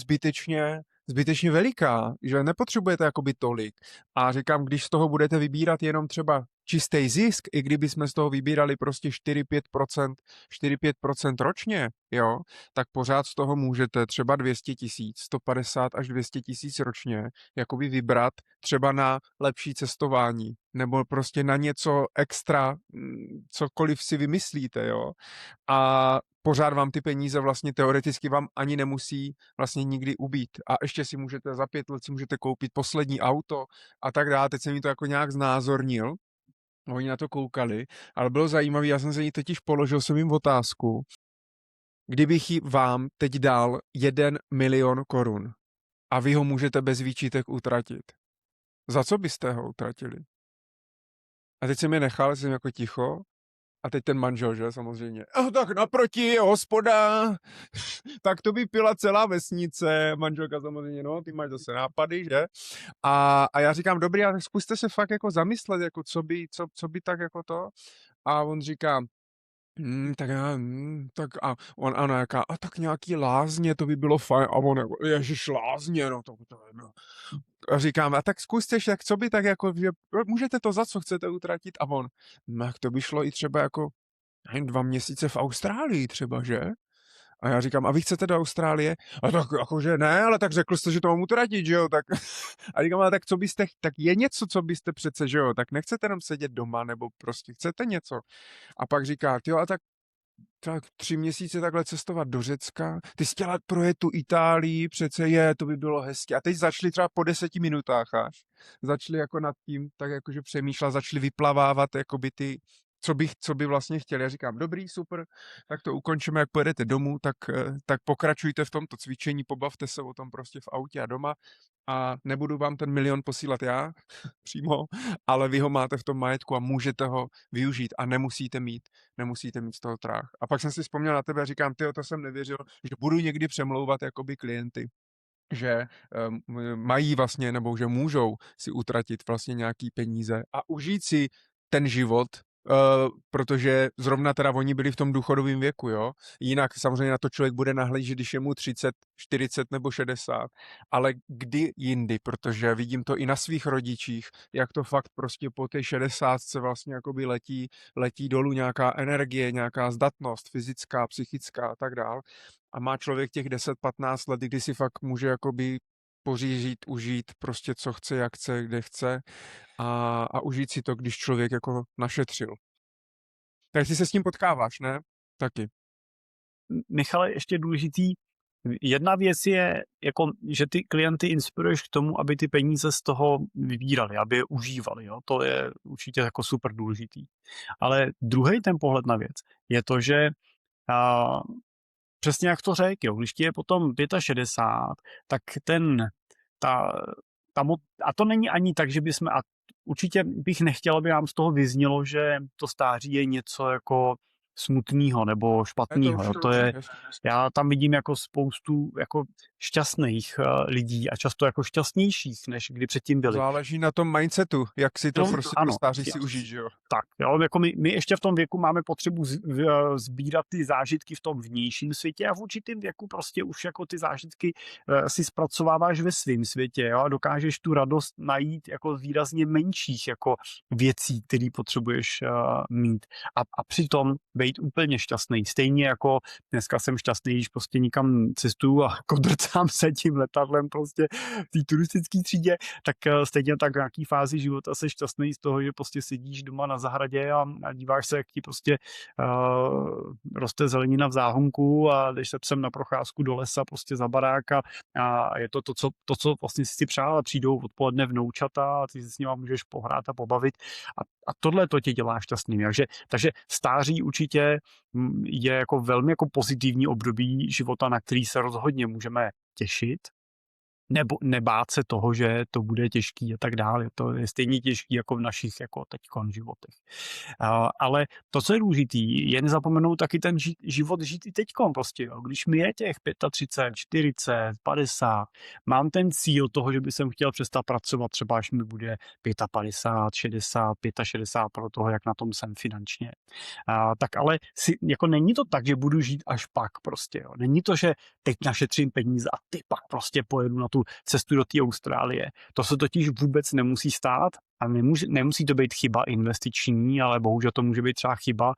[SPEAKER 1] zbytečně veliká, že nepotřebujete jakoby tolik. A říkám, když z toho budete vybírat jenom třeba čistý zisk, i kdyby jsme z toho vybírali prostě 4-5% ročně, jo, tak pořád z toho můžete třeba 200 000, 150 až 200 000 ročně jakoby vybrat třeba na lepší cestování nebo prostě na něco extra, cokoliv si vymyslíte, jo. A pořád vám ty peníze vlastně teoreticky vám ani nemusí vlastně nikdy ubít. A ještě si můžete za 5 let si můžete koupit poslední auto a tak dále. Teď jsem mi to jako nějak znázornil. Oni na to koukali, ale bylo zajímavé, já jsem se jí totiž položil jsem jim otázku, kdybych vám teď dal 1 milion korun a vy ho můžete bez výčitek utratit. Za co byste ho utratili? A teď jsem je nechal, jsem jako ticho. A teď ten manžel, že, samozřejmě. Tak naproti je hospoda, tak to by pila celá vesnice. Manželka samozřejmě, no, ty máš zase nápady, že? A já říkám, dobrý, ale zkuste se fakt jako zamyslet, jako co by tak jako to. A on říká, tak já, tak a ona jaká, a tak nějaký lázně, to by bylo fajn. A on jako, ježiš, lázně, no to je, no. A říkám, a tak zkuste, tak co by tak jako, že můžete to za co chcete utratit? A on, jak to by šlo i třeba jako, nevím, 2 měsíce v Austrálii třeba, že? A já říkám, a vy chcete do Austrálie? A tak jakože ne, ale tak řekl jste, že to mám utratit, že jo? Tak, a říkám, ale tak co byste, tak je něco, co byste přece, že jo? Tak nechcete jenom sedět doma, nebo prostě chcete něco. A pak říká, jo, a tak 3 měsíce takhle cestovat do Řecka, ty jsi chtěla projet tu Itálii, přece to by bylo hezké. A teď začali třeba po 10 minutách až, začali jako nad tím, tak jakože přemýšlet, začali vyplavávat jakoby co by vlastně chtěli. Já říkám, dobrý, super, tak to ukončíme, jak pojedete domů, tak pokračujte v tomto cvičení, pobavte se o tom prostě v autě a doma a nebudu vám ten milion posílat já přímo, ale vy ho máte v tom majetku a můžete ho využít a nemusíte mít z toho trách. A pak jsem si vzpomněl na tebe a říkám, tyjo, to jsem nevěřil, že budu někdy přemlouvat jakoby klienty, že mají vlastně, nebo že můžou si utratit vlastně nějaký peníze a užít si ten život, protože zrovna teda oni byli v tom důchodovém věku, jo. Jinak samozřejmě na to člověk bude nahlížet, když je mu 30, 40 nebo 60, ale kdy jindy, protože vidím to i na svých rodičích, jak to fakt prostě po té 60 vlastně jakoby letí dolů nějaká energie, nějaká zdatnost fyzická, psychická a tak dál. A má člověk těch 10-15 let, kdy si fakt může jakoby pořížit, užít prostě co chce, jak chce, kde chce a užít si to, když člověk jako našetřil. Tak ty se s tím potkáváš, ne? Taky.
[SPEAKER 2] Michale, ještě důležitý, jedna věc je, jako, že ty klienty inspiruješ k tomu, aby ty peníze z toho vybírali, aby je užívali. Jo? To je určitě jako super důležitý. Ale druhý ten pohled na věc je to, že přesně jak to řekl, když ti je potom 65, tak a to není ani tak, že bychom, a určitě bych nechtěl, aby nám z toho vyznělo, že to stáří je něco jako smutného nebo špatného. Já tam vidím jako spoustu jako šťastných lidí a často jako šťastnějších, než kdy předtím byli.
[SPEAKER 1] Záleží na tom mindsetu, jak si to prostě to stáří si užít, že jo?
[SPEAKER 2] Tak, jo, jako my ještě v tom věku máme potřebu sbírat ty zážitky v tom vnějším světě a v určitém věku prostě už jako ty zážitky si zpracováváš ve svém světě, jo, a dokážeš tu radost najít jako výrazně menších jako věcí, které potřebuješ mít. A přitom být úplně šťastný. Stejně jako dneska jsem šťastný, když prostě nikam cestuju a kodrcám se tím letadlem prostě v té turistické třídě, tak stejně tak v nějaký fázi života jsi šťastný z toho, že prostě sedíš doma na zahradě a díváš se, jak ti prostě roste zelenina v záhonku a jdeš se psem na procházku do lesa prostě za barák a je to co vlastně si přál a přijdou odpoledne vnoučata a ty si s nima můžeš pohrát a pobavit a tohle to tě dělá šťastným. Takže stáří určitě je jako velmi jako pozitivní období života, na který se rozhodně můžeme těšit, nebo nebát se toho, že to bude těžký a tak dále. To je stejně těžký jako v našich jako teďkon životech. Ale to, co je důležitý, je nezapomenout taky ten život žít i teďkon prostě. Jo. Když mi je těch 35, 40, 50, mám ten cíl toho, že bych chtěl přestat pracovat, třeba až mi bude 55, 60, 65 pro toho, jak na tom jsem finančně. Tak ale jako není to tak, že budu žít až pak prostě. Jo. Není to, že teď našetřím peníze a ty pak prostě pojedu na tu cestu do té Austrálie. To se totiž vůbec nemusí stát a nemusí to být chyba investiční, ale bohužel to může být třeba chyba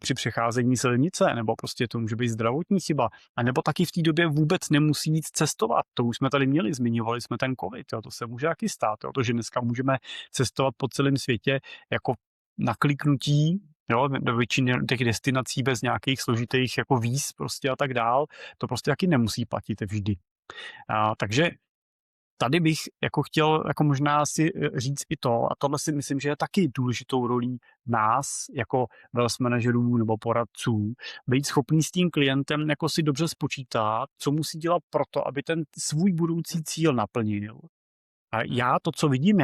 [SPEAKER 2] při přecházení silnice, nebo prostě to může být zdravotní chyba, a nebo taky v té době vůbec nemusí jít cestovat. To už jsme tady měli, zmiňovali jsme ten covid, jo, to se může taky stát, jo, to, že dneska můžeme cestovat po celém světě jako na kliknutí, jo, do většiny těch destinací bez nějakých složitých jako víz prostě a tak dál, to prostě taky nemusí platit vždy. Takže tady bych jako chtěl jako možná si říct i to, a tohle si myslím, že je taky důležitou rolí nás jako wealth manažerů nebo poradců, být schopný s tím klientem jako si dobře spočítat, co musí dělat proto, aby ten svůj budoucí cíl naplnil. A to, co vidím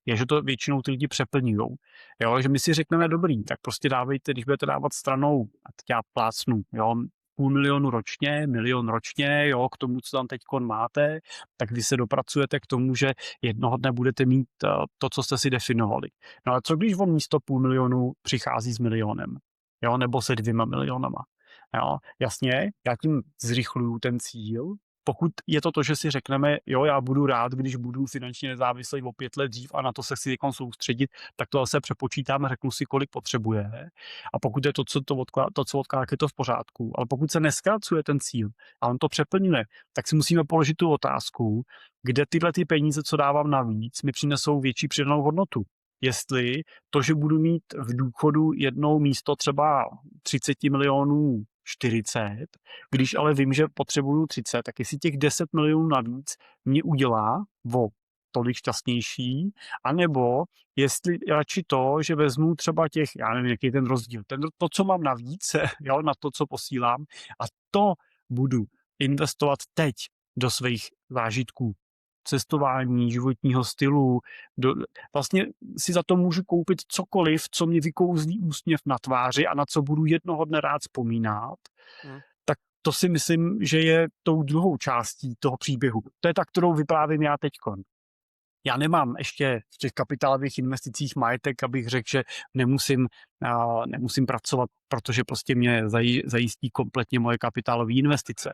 [SPEAKER 2] je, že to většinou ty lidi přeplňujou. Jo, že my si řekneme dobrý, tak prostě dávejte, když budete dávat stranou, a teď já plácnu, jo, 500 000 ročně, 1 000 000 ročně, jo, k tomu, co tam teďkon máte, tak vy se dopracujete k tomu, že jednoho dne budete mít to, co jste si definovali. No a co když on místo 500 000 přichází s 1 000 000, jo, nebo se 2 milionama. Jo, jasně, já tím zrychluju ten cíl. Pokud je to, že si řekneme, jo, já budu rád, když budu finančně nezávislý o 5 let dřív a na to se chci soustředit, tak to zase přepočítám a řeknu si, kolik potřebuje. A pokud je to, co odkládá, je to v pořádku. Ale pokud se neskracuje ten cíl a on to přeplňuje, tak si musíme položit tu otázku, kde tyhle ty peníze, co dávám navíc, mi přinesou větší přidanou hodnotu. Jestli to, že budu mít v důchodu jednou místo třeba 30 milionů 40, když ale vím, že potřebuju 30, tak jestli těch 10 milionů navíc mě udělá o tolik šťastnější, anebo jestli radši to, že vezmu třeba těch, já nevím, jaký je ten rozdíl, to, co mám navíc, jo, na to, co posílám, a to budu investovat teď do svých zážitků, cestování, životního stylu. Vlastně si za to můžu koupit cokoliv, co mě vykouzlí úsměv na tváři a na co budu jednoho dne rád vzpomínat. Tak to si myslím, že je tou druhou částí toho příběhu. To je ta, kterou vyprávím já teďkon. Já nemám ještě v těch kapitálových investicích majetek, abych řekl, že nemusím pracovat, protože prostě mě zajistí kompletně moje kapitálové investice.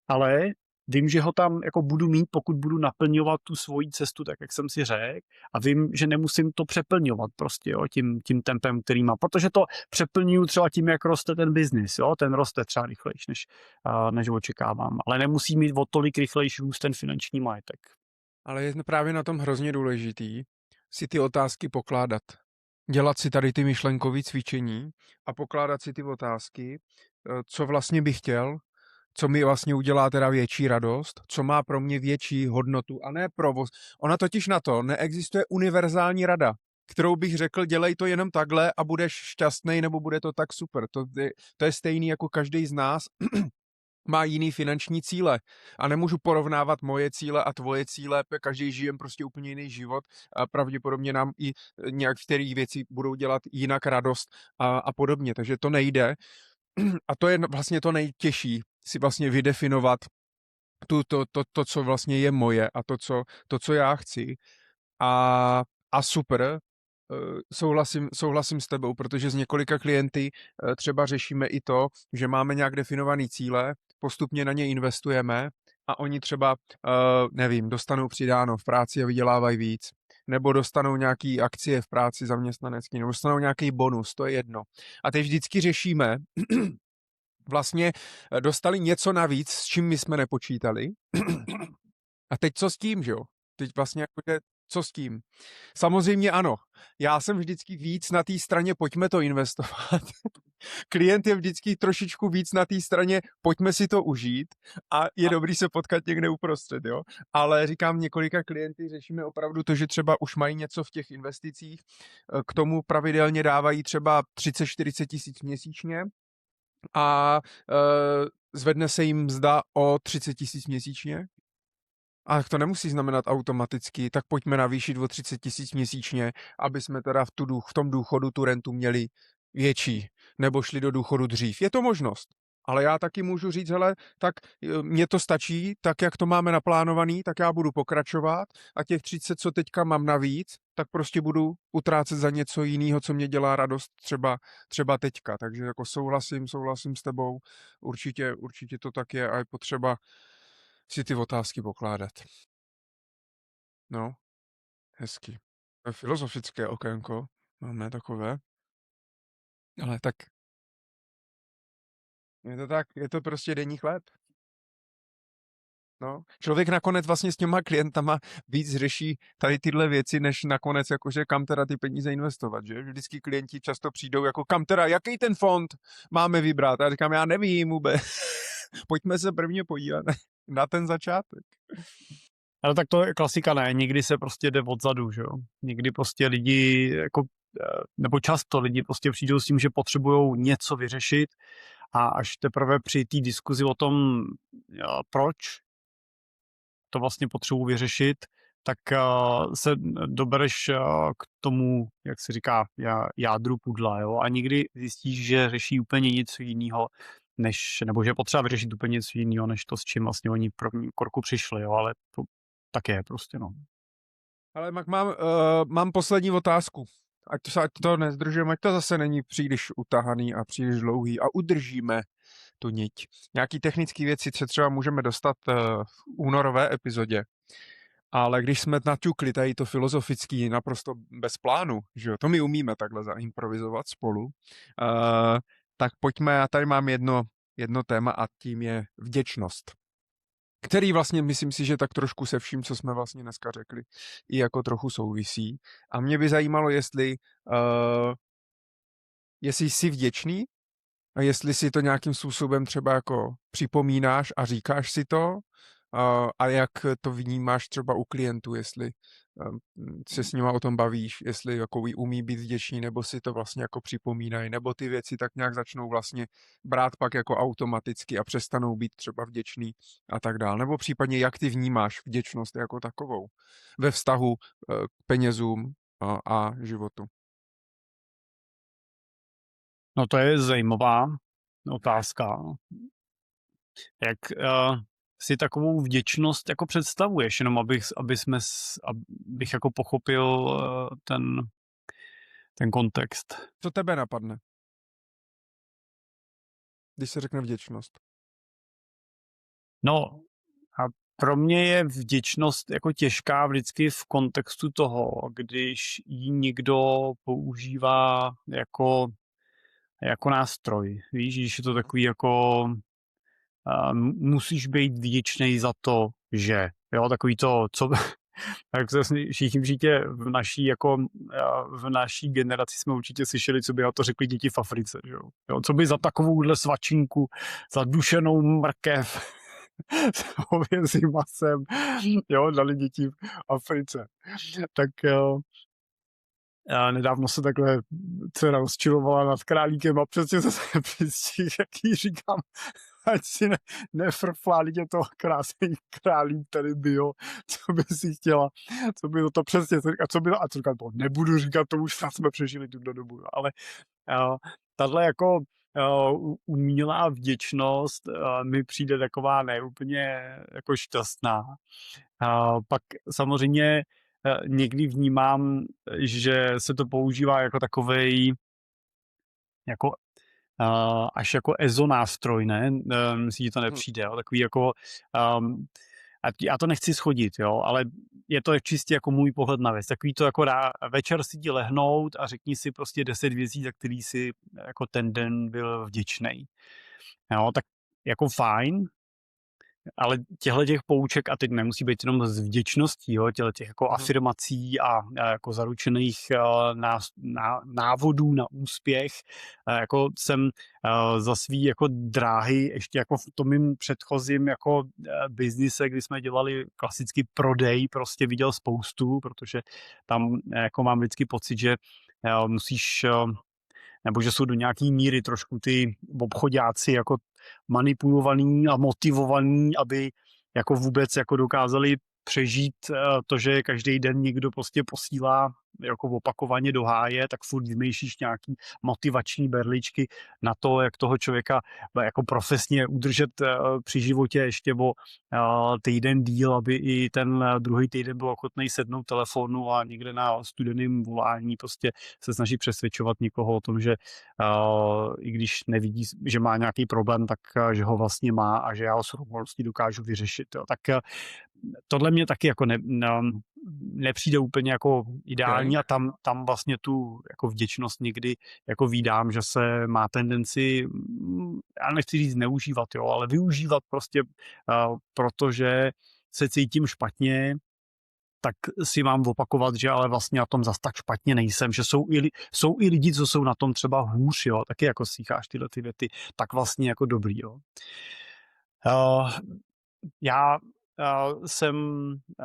[SPEAKER 2] Ale vím, že ho tam jako budu mít, pokud budu naplňovat tu svoji cestu, tak jak jsem si řekl, a vím, že nemusím to přeplňovat prostě, jo, tím tempem, který má, protože to přeplňuju třeba tím, jak roste ten biznis, jo, ten roste třeba rychlejš, než očekávám, ale nemusí mít o tolik rychlejší růst ten finanční majetek.
[SPEAKER 1] Ale je právě na tom hrozně důležitý si ty otázky pokládat. Dělat si tady ty myšlenkové cvičení a pokládat si ty otázky, co vlastně bych chtěl, co mi vlastně udělá teda větší radost, co má pro mě větší hodnotu a ne provoz. Ona totiž na to neexistuje univerzální rada, kterou bych řekl, dělej to jenom takhle a budeš šťastný, nebo bude to tak super. To je stejný jako každý z nás má jiný finanční cíle a nemůžu porovnávat moje cíle a tvoje cíle, každý žijem prostě úplně jiný život a pravděpodobně nám i nějak v kterých věci budou dělat jinak radost a podobně, takže to nejde a to je vlastně to nejtěžší, si vlastně vydefinovat to, co vlastně je moje a to, co já chci a super, souhlasím s tebou, protože s několika klienty třeba řešíme i to, že máme nějak definovaný cíle, postupně na ně investujeme a oni třeba, nevím, dostanou přidáno v práci a vydělávají víc. nebo dostanou nějaký akcie v práci zaměstnanecký, nebo dostanou nějaký bonus, to je jedno. A teď vždycky řešíme, vlastně dostali něco navíc, s čím my jsme nepočítali. A teď co s tím, že jo? Teď vlastně jako co s tím? Samozřejmě ano. Já jsem vždycky víc na té straně, pojďme to investovat. Klient je vždycky trošičku víc na té straně, pojďme si to užít a je dobrý se potkat někde uprostřed, jo. Ale říkám, několika klienty řešíme opravdu to, že třeba už mají něco v těch investicích, k tomu pravidelně dávají třeba 30-40 tisíc měsíčně a zvedne se jim mzda o 30 tisíc měsíčně. A to nemusí znamenat automaticky, tak pojďme navýšit o 30 tisíc měsíčně, aby jsme teda v tom důchodu tu rentu měli větší, nebo šli do důchodu dřív. Je to možnost. Ale já taky můžu říct, hele, tak mně to stačí, tak jak to máme naplánovaný, tak já budu pokračovat a těch 30, co teďka mám navíc, tak prostě budu utrácet za něco jiného, co mě dělá radost třeba teďka. Takže jako souhlasím s tebou, určitě to tak je a je potřeba si ty otázky pokládat. No, hezky. To je filozofické okénko, máme takové. Ale tak je to prostě denní chléb. No, člověk nakonec vlastně s těma klientama víc řeší tady tyhle věci, než nakonec jakože kam teda ty peníze investovat, že? Vždycky klienti často přijdou jako kam teda, jaký ten fond máme vybrat? A já říkám, já nevím vůbec. Pojďme se prvně podívat na ten začátek.
[SPEAKER 2] Ale tak to je klasika, ne? Někdy se prostě jde odzadu, že jo? Někdy prostě lidi, jako, nebo často lidi prostě přijdou s tím, že potřebují něco vyřešit a až teprve při té diskuzi o tom, proč to vlastně potřebuji vyřešit, tak se dobereš k tomu, jak se říká, jádru pudla, jo? A někdy zjistíš, že řeší úplně něco jiného, nebo že je potřeba vyřešit úplně něco jiného, než to, s čím vlastně oni v prvním kroku přišli, jo? Ale to tak je prostě, no.
[SPEAKER 1] Ale mám poslední otázku. Ať to nezdržujeme, ať to zase není příliš utahaný a příliš dlouhý a udržíme tu niť. Nějaký technické věci se třeba můžeme dostat v únorové epizodě, ale když jsme naťukli tady to filozofický naprosto bez plánu, že jo, to my umíme takhle zaimprovizovat spolu, tak pojďme, já tady mám jedno téma a tím je vděčnost, který vlastně myslím si, že tak trošku se vším, co jsme vlastně dneska řekli, i jako trochu souvisí. A mě by zajímalo, jestli jsi vděčný a jestli si to nějakým způsobem třeba jako připomínáš a říkáš si to a jak to vnímáš třeba u klientů, jestli se s nima o tom bavíš, jestli jako umí být vděční, nebo si to vlastně jako připomínají, nebo ty věci tak nějak začnou vlastně brát pak jako automaticky a přestanou být třeba vděční a tak dále. Nebo případně jak ty vnímáš vděčnost jako takovou ve vztahu k penězům a životu.
[SPEAKER 2] No to je zajímavá otázka. Jak si takovou vděčnost jako představuješ, jenom abych jako pochopil ten kontext.
[SPEAKER 1] Co tebe napadne, když se řekne vděčnost?
[SPEAKER 2] No a pro mě je vděčnost jako těžká vždycky v kontextu toho, když ji někdo používá jako nástroj. Víš, když je to takový jako musíš být vděčný za to, že. Jo, takový to, co... Tak se všichni určitě v naší generaci jsme určitě slyšeli, co by na to řekli děti v Africe. Že jo? Co by za takovouhle svačinku, za dušenou mrkev s hovězím masem, jo, dali děti v Africe. Tak nedávno se takhle dcera rozčilovala nad králíkem a přesně se přistih, jak jí říkám, ať si nefrflá, je to krásný králík tady byl, co by si chtěla, co by to přesně, a co říkám, to nebudu říkat, to už jsme přežili tuto dobu, ale tahle jako umělá vděčnost mi přijde taková neúplně jako šťastná. Pak samozřejmě někdy vnímám, že se to používá jako takovej jako až jako EZO nástroj, ne? Myslím, že to nepřijde, jo? Takový jako a já to nechci schodit, jo, ale je to čistě jako můj pohled na věc. Takový to jako večer si jdi lehnout a řekni si prostě 10 věcí, za který si jako ten den byl vděčnej. Jo, tak jako fajn, ale těch pouček, a teď nemusí být jenom z vděčností, jo, těch jako afirmací a jako zaručených návodů na úspěch, jako jsem za svý jako dráhy ještě jako v tom mým předchozím jako biznise, kdy jsme dělali klasický prodej, prostě viděl spoustu, protože tam jako mám vždycky pocit, že musíš nebo že jsou do nějaký míry trošku ty obchodáci jako manipulovaný a motivovaný, aby jako vůbec jako dokázali přežít to, že každý den někdo prostě posílá jako opakovaně do háje, tak furt vymýšlíš nějaký motivační berličky na to, jak toho člověka jako profesně udržet při životě ještě o týden díl, aby i ten druhý týden byl ochotný sednout telefonu a někde na studeném volání prostě se snaží přesvědčovat někoho o tom, že i když nevidí, že má nějaký problém, tak že ho vlastně má a že já ho s rovností dokážu vyřešit. Jo. Tak tohle mě taky jako nepřijde úplně jako ideální a tam vlastně tu jako vděčnost někdy jako vídám, že se má tendenci, já nechci říct zneužívat, jo, ale využívat prostě, protože se cítím špatně, tak si mám opakovat, že ale vlastně na tom zas tak špatně nejsem, že jsou i lidi, co jsou na tom třeba hůř, jo, taky jako slýcháš tyhle ty věty, tak vlastně jako dobrý, jo. Já jsem...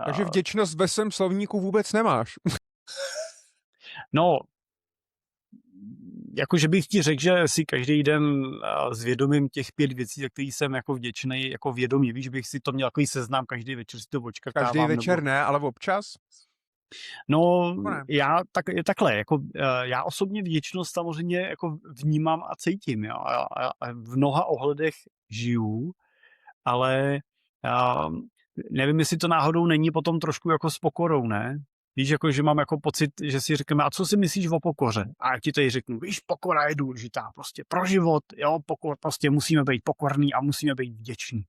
[SPEAKER 1] Takže vděčnost ve svém slovníku vůbec nemáš.
[SPEAKER 2] No, jakože bych ti řekl, že si každý den zvědomím těch 5 věcí, za který jsem jako vděčný, jako vědomí. Víš, bych si to měl takový seznam, každý večer si to očkrtávám.
[SPEAKER 1] Každý večer ne, ale občas?
[SPEAKER 2] No, já takhle, jako já osobně vděčnost samozřejmě jako vnímám a cítím, jo. A v mnoha ohledech žiju, ale nevím, jestli to náhodou není potom trošku jako s pokorou, ne? Víš, jako, že mám jako pocit, že si řekneme, a co si myslíš o pokoře? A já ti tady řeknu, víš, pokora je důležitá prostě pro život, jo, prostě musíme být pokorní a musíme být vděční.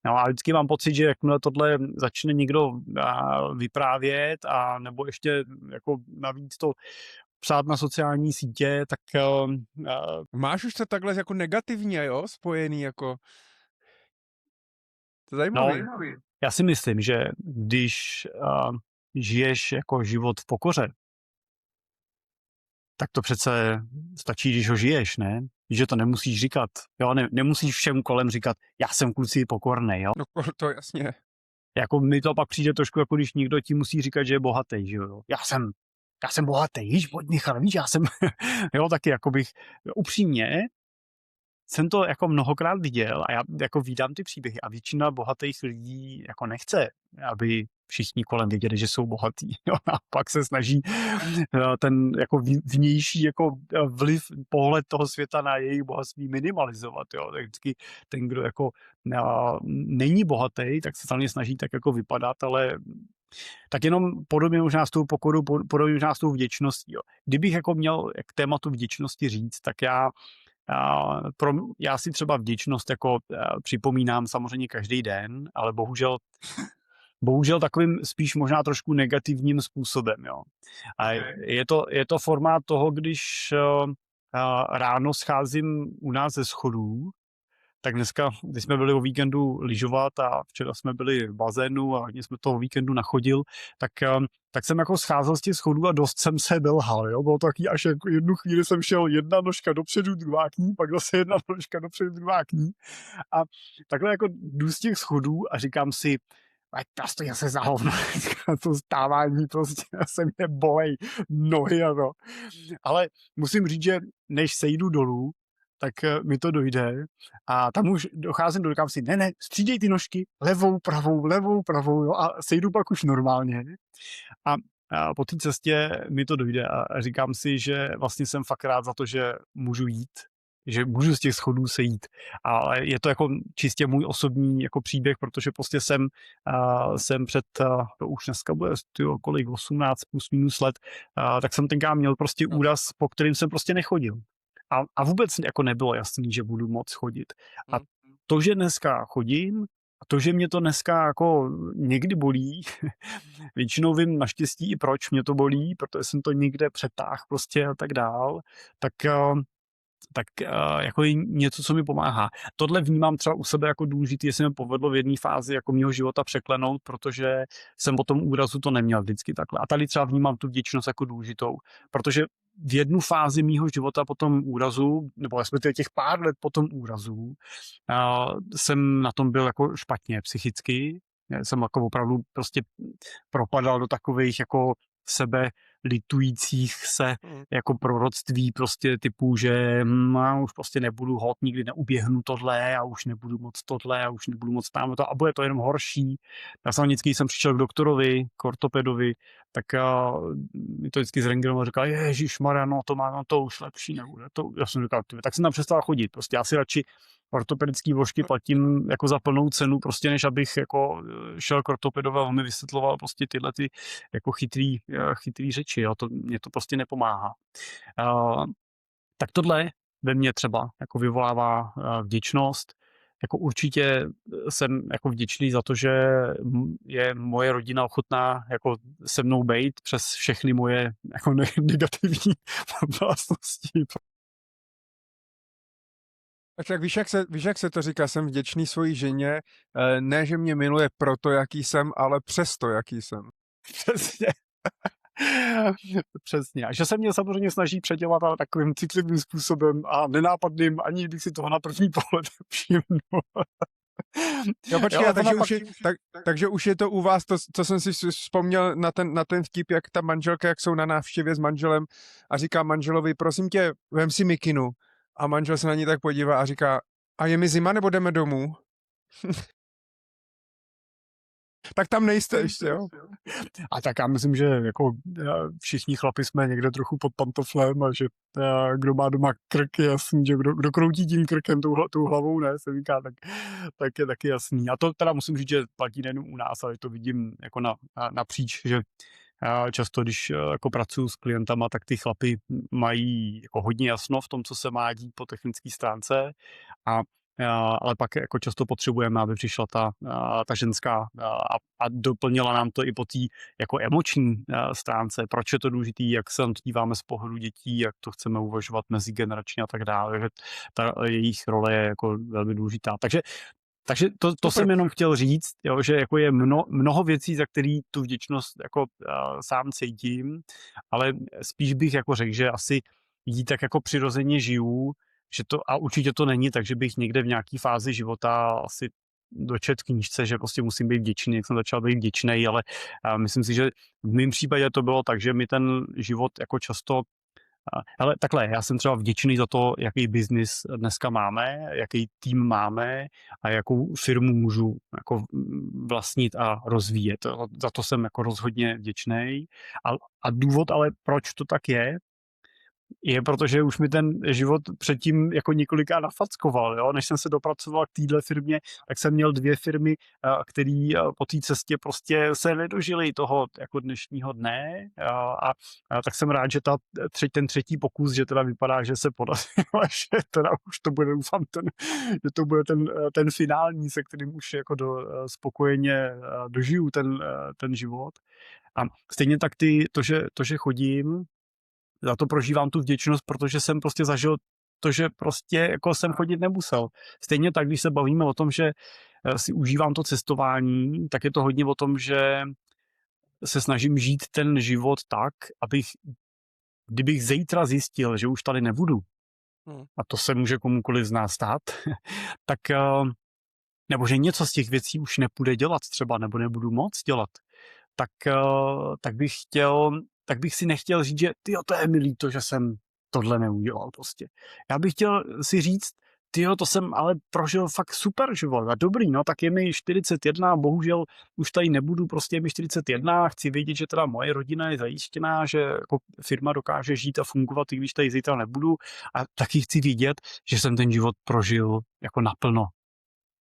[SPEAKER 2] No a vždycky mám pocit, že jakmile tohle začne někdo vyprávět a nebo ještě jako navíc to psát na sociální sítě, tak...
[SPEAKER 1] Máš už to takhle jako negativně, jo, spojený jako... To je zajímavý.
[SPEAKER 2] No, já si myslím, že když žiješ jako život v pokoře, tak to přece stačí, když ho žiješ, ne? Že to nemusíš říkat, jo? Nemusíš všem kolem říkat, já jsem kluci pokornej, jo?
[SPEAKER 1] No to jasně.
[SPEAKER 2] Jako mi to pak přijde trošku, jako když někdo ti musí říkat, že je bohatý, že jo? Já jsem bohatý, víš, pojď Michal, víš, já jsem, jo, taky jako bych, upřímně, jsem to jako mnohokrát viděl a já jako vídám ty příběhy a většina bohatých lidí jako nechce, aby všichni kolem věděli, že jsou bohatí. Jo? A pak se snaží ten jako vnější jako vliv, pohled toho světa na jejich bohatství minimalizovat. Jo? Tak vždycky ten, kdo jako není bohatý, tak se samozřejmě snaží tak jako vypadat, ale tak jenom podobně možná s tou pokorou, podobně možná s tou vděčností. Jo? Kdybych jako měl k tématu vděčnosti říct, tak já si třeba vděčnost jako připomínám samozřejmě každý den, ale bohužel takovým spíš možná trošku negativním způsobem. Jo. A je to formát toho, když ráno scházím u nás ze schodů, tak dneska, když jsme byli o víkendu lyžovat a včera jsme byli v bazénu a hodně jsme toho víkendu nachodil, tak jsem jako scházel z těch schodů a dost jsem se belhal, jo. Bylo to taky, až jako jednu chvíli jsem šel jedna nožka dopředu, druhá k ní, pak zase jedna nožka dopředu, druhá k ní. A takhle jako jdu z těch schodů a říkám si, ať to stojí se za hovno, to stávání prostě se mě bolej nohy a to. Ale musím říct, že než sejdu dolů, tak mi to dojde a tam už docházím do si, ne, střídej ty nožky, levou, pravou, jo, a sejdu pak už normálně. A po té cestě mi to dojde a říkám si, že vlastně jsem fakt rád za to, že můžu jít, že můžu z těch schodů sejít. A je to jako čistě můj osobní jako příběh, protože prostě jsem před, to už dneska bude kolik, 18 plus minus let, tak jsem tenkrát měl prostě úraz, po kterým jsem prostě nechodil. A vůbec jako nebylo jasný, že budu moc chodit. A to, že dneska chodím, a to, že mě to dneska jako někdy bolí, většinou vím naštěstí i proč mě to bolí, protože jsem to někde přetáhl prostě a tak dál, tak jako je něco, co mi pomáhá. Tohle vnímám třeba u sebe jako důležitý, jestli mi povedlo v jedné fázi jako mýho života překlenout, protože jsem po tom úrazu to neměl vždycky takhle. A tady třeba vnímám tu vděčnost jako důležitou, protože v jednu fázi mýho života po tom úrazu, nebo respektive těch pár let po tom úrazu, jsem na tom byl jako špatně psychicky. Já jsem jako opravdu prostě propadal do takových jako sebe litujících se jako proroctví prostě typu, že já už prostě nebudu hod, nikdy neuběhnu tohle a už nebudu moc tohle a už nebudu moc tam to a bude to jenom horší. Já jsem vždycky, jsem přišel k doktorovi, k ortopedovi, tak mi to vždycky zrentgenoval a říkal, ježišmarja, no to má, no to už lepší nebude. To, já jsem říkal, tak jsem tam přestal chodit, prostě já si radši ortopedický vložky platím jako za plnou cenu, prostě než abych jako šel k ortopedovi a on mi vysvětloval prostě tyhle ty jako chytrý řeči, jo, to mě to prostě nepomáhá. Tak tohle ve mně třeba jako vyvolává vděčnost. Jako určitě jsem jako vděčný za to, že je moje rodina ochotná jako se mnou bejt přes všechny moje jako negativní vlastnosti.
[SPEAKER 1] Tak víš, jak se to říká, jsem vděčný svojí ženě, ne, že mě miluje proto, jaký jsem, ale přesto, jaký jsem.
[SPEAKER 2] Přesně. Přesně. A že se mě samozřejmě snaží předělat, ale takovým citlivým způsobem a nenápadným, ani bych si toho na první pohled všimnul.
[SPEAKER 1] Jo, počkej, takže už je to u vás, to, co jsem si vzpomněl na ten vtip, jak ta manželka, jak jsou na návštěvě s manželem a říká manželovi, prosím tě, vem si mikinu. A manžel se na ní tak podívá a říká, a je mi zima, nebo jdeme domů? Tak tam nejste ještě, jo?
[SPEAKER 2] A tak já myslím, že jako všichni chlapi jsme někde trochu pod pantoflem a že kdo má doma krk, je jasný, že kdo kroutí tím krkem, tou hlavou, ne, se říká, tak je taky jasný. A to teda musím říct, že platí nejen u nás, ale to vidím jako napříč, že často, když jako pracuji s klientama, tak ty chlapy mají jako hodně jasno v tom, co se má dít po technické stránce, ale pak jako často potřebujeme, aby přišla ta ženská a doplnila nám to i po té jako emoční stránce, proč je to důležité, jak se na to díváme z pohledu dětí, jak to chceme uvažovat mezigeneračně a tak dále, že ta jejich role je jako velmi důležitá. Takže to jsem jenom chtěl říct, jo, že jako je mnoho věcí, za který tu vděčnost jako sám cítím, ale spíš bych jako řekl, že asi jí tak jako přirozeně žiju, že to, a určitě to není tak, že bych někde v nějaký fázi života asi dočet v knížce, že prostě musím být vděčný, jak jsem začal být vděčný, ale myslím si, že v mém případě to bylo tak, že mi ten život jako často ale takhle, já jsem třeba vděčný za to, jaký biznis dneska máme, jaký tým máme a jakou firmu můžu jako vlastnit a rozvíjet. Za to jsem jako rozhodně vděčný. A důvod ale, proč to tak je protože už mi ten život předtím jako několikrát nafackoval, jo? Než jsem se dopracoval k téhle firmě, tak jsem měl 2 firmy, které po té cestě prostě se nedožily toho jako dnešního dne a tak jsem rád, že ten třetí pokus, že teda vypadá, že se podařilo, že teda už to bude, doufám, že to bude ten finální, se kterým už jako spokojeně dožiju ten život. A stejně tak to, že chodím, za to prožívám tu vděčnost, protože jsem prostě zažil to, že prostě jako jsem chodit nemusel. Stejně tak, když se bavíme o tom, že si užívám to cestování, tak je to hodně o tom, že se snažím žít ten život tak, kdybych zítra zjistil, že už tady nebudu, a to se může komukoliv z nás stát, tak nebo že něco z těch věcí už nepůjde dělat třeba, nebo nebudu moc dělat, tak bych si nechtěl říct, že to je mi líto, že jsem tohle neudělal prostě. Já bych chtěl si říct, to jsem ale prožil fakt super život a dobrý, no tak je mi 41, bohužel už tady nebudu, prostě je mi 41, chci vědět, že teda moje rodina je zajištěná, že jako firma dokáže žít a fungovat, i když tady zítra nebudu a taky chci vědět, že jsem ten život prožil jako naplno.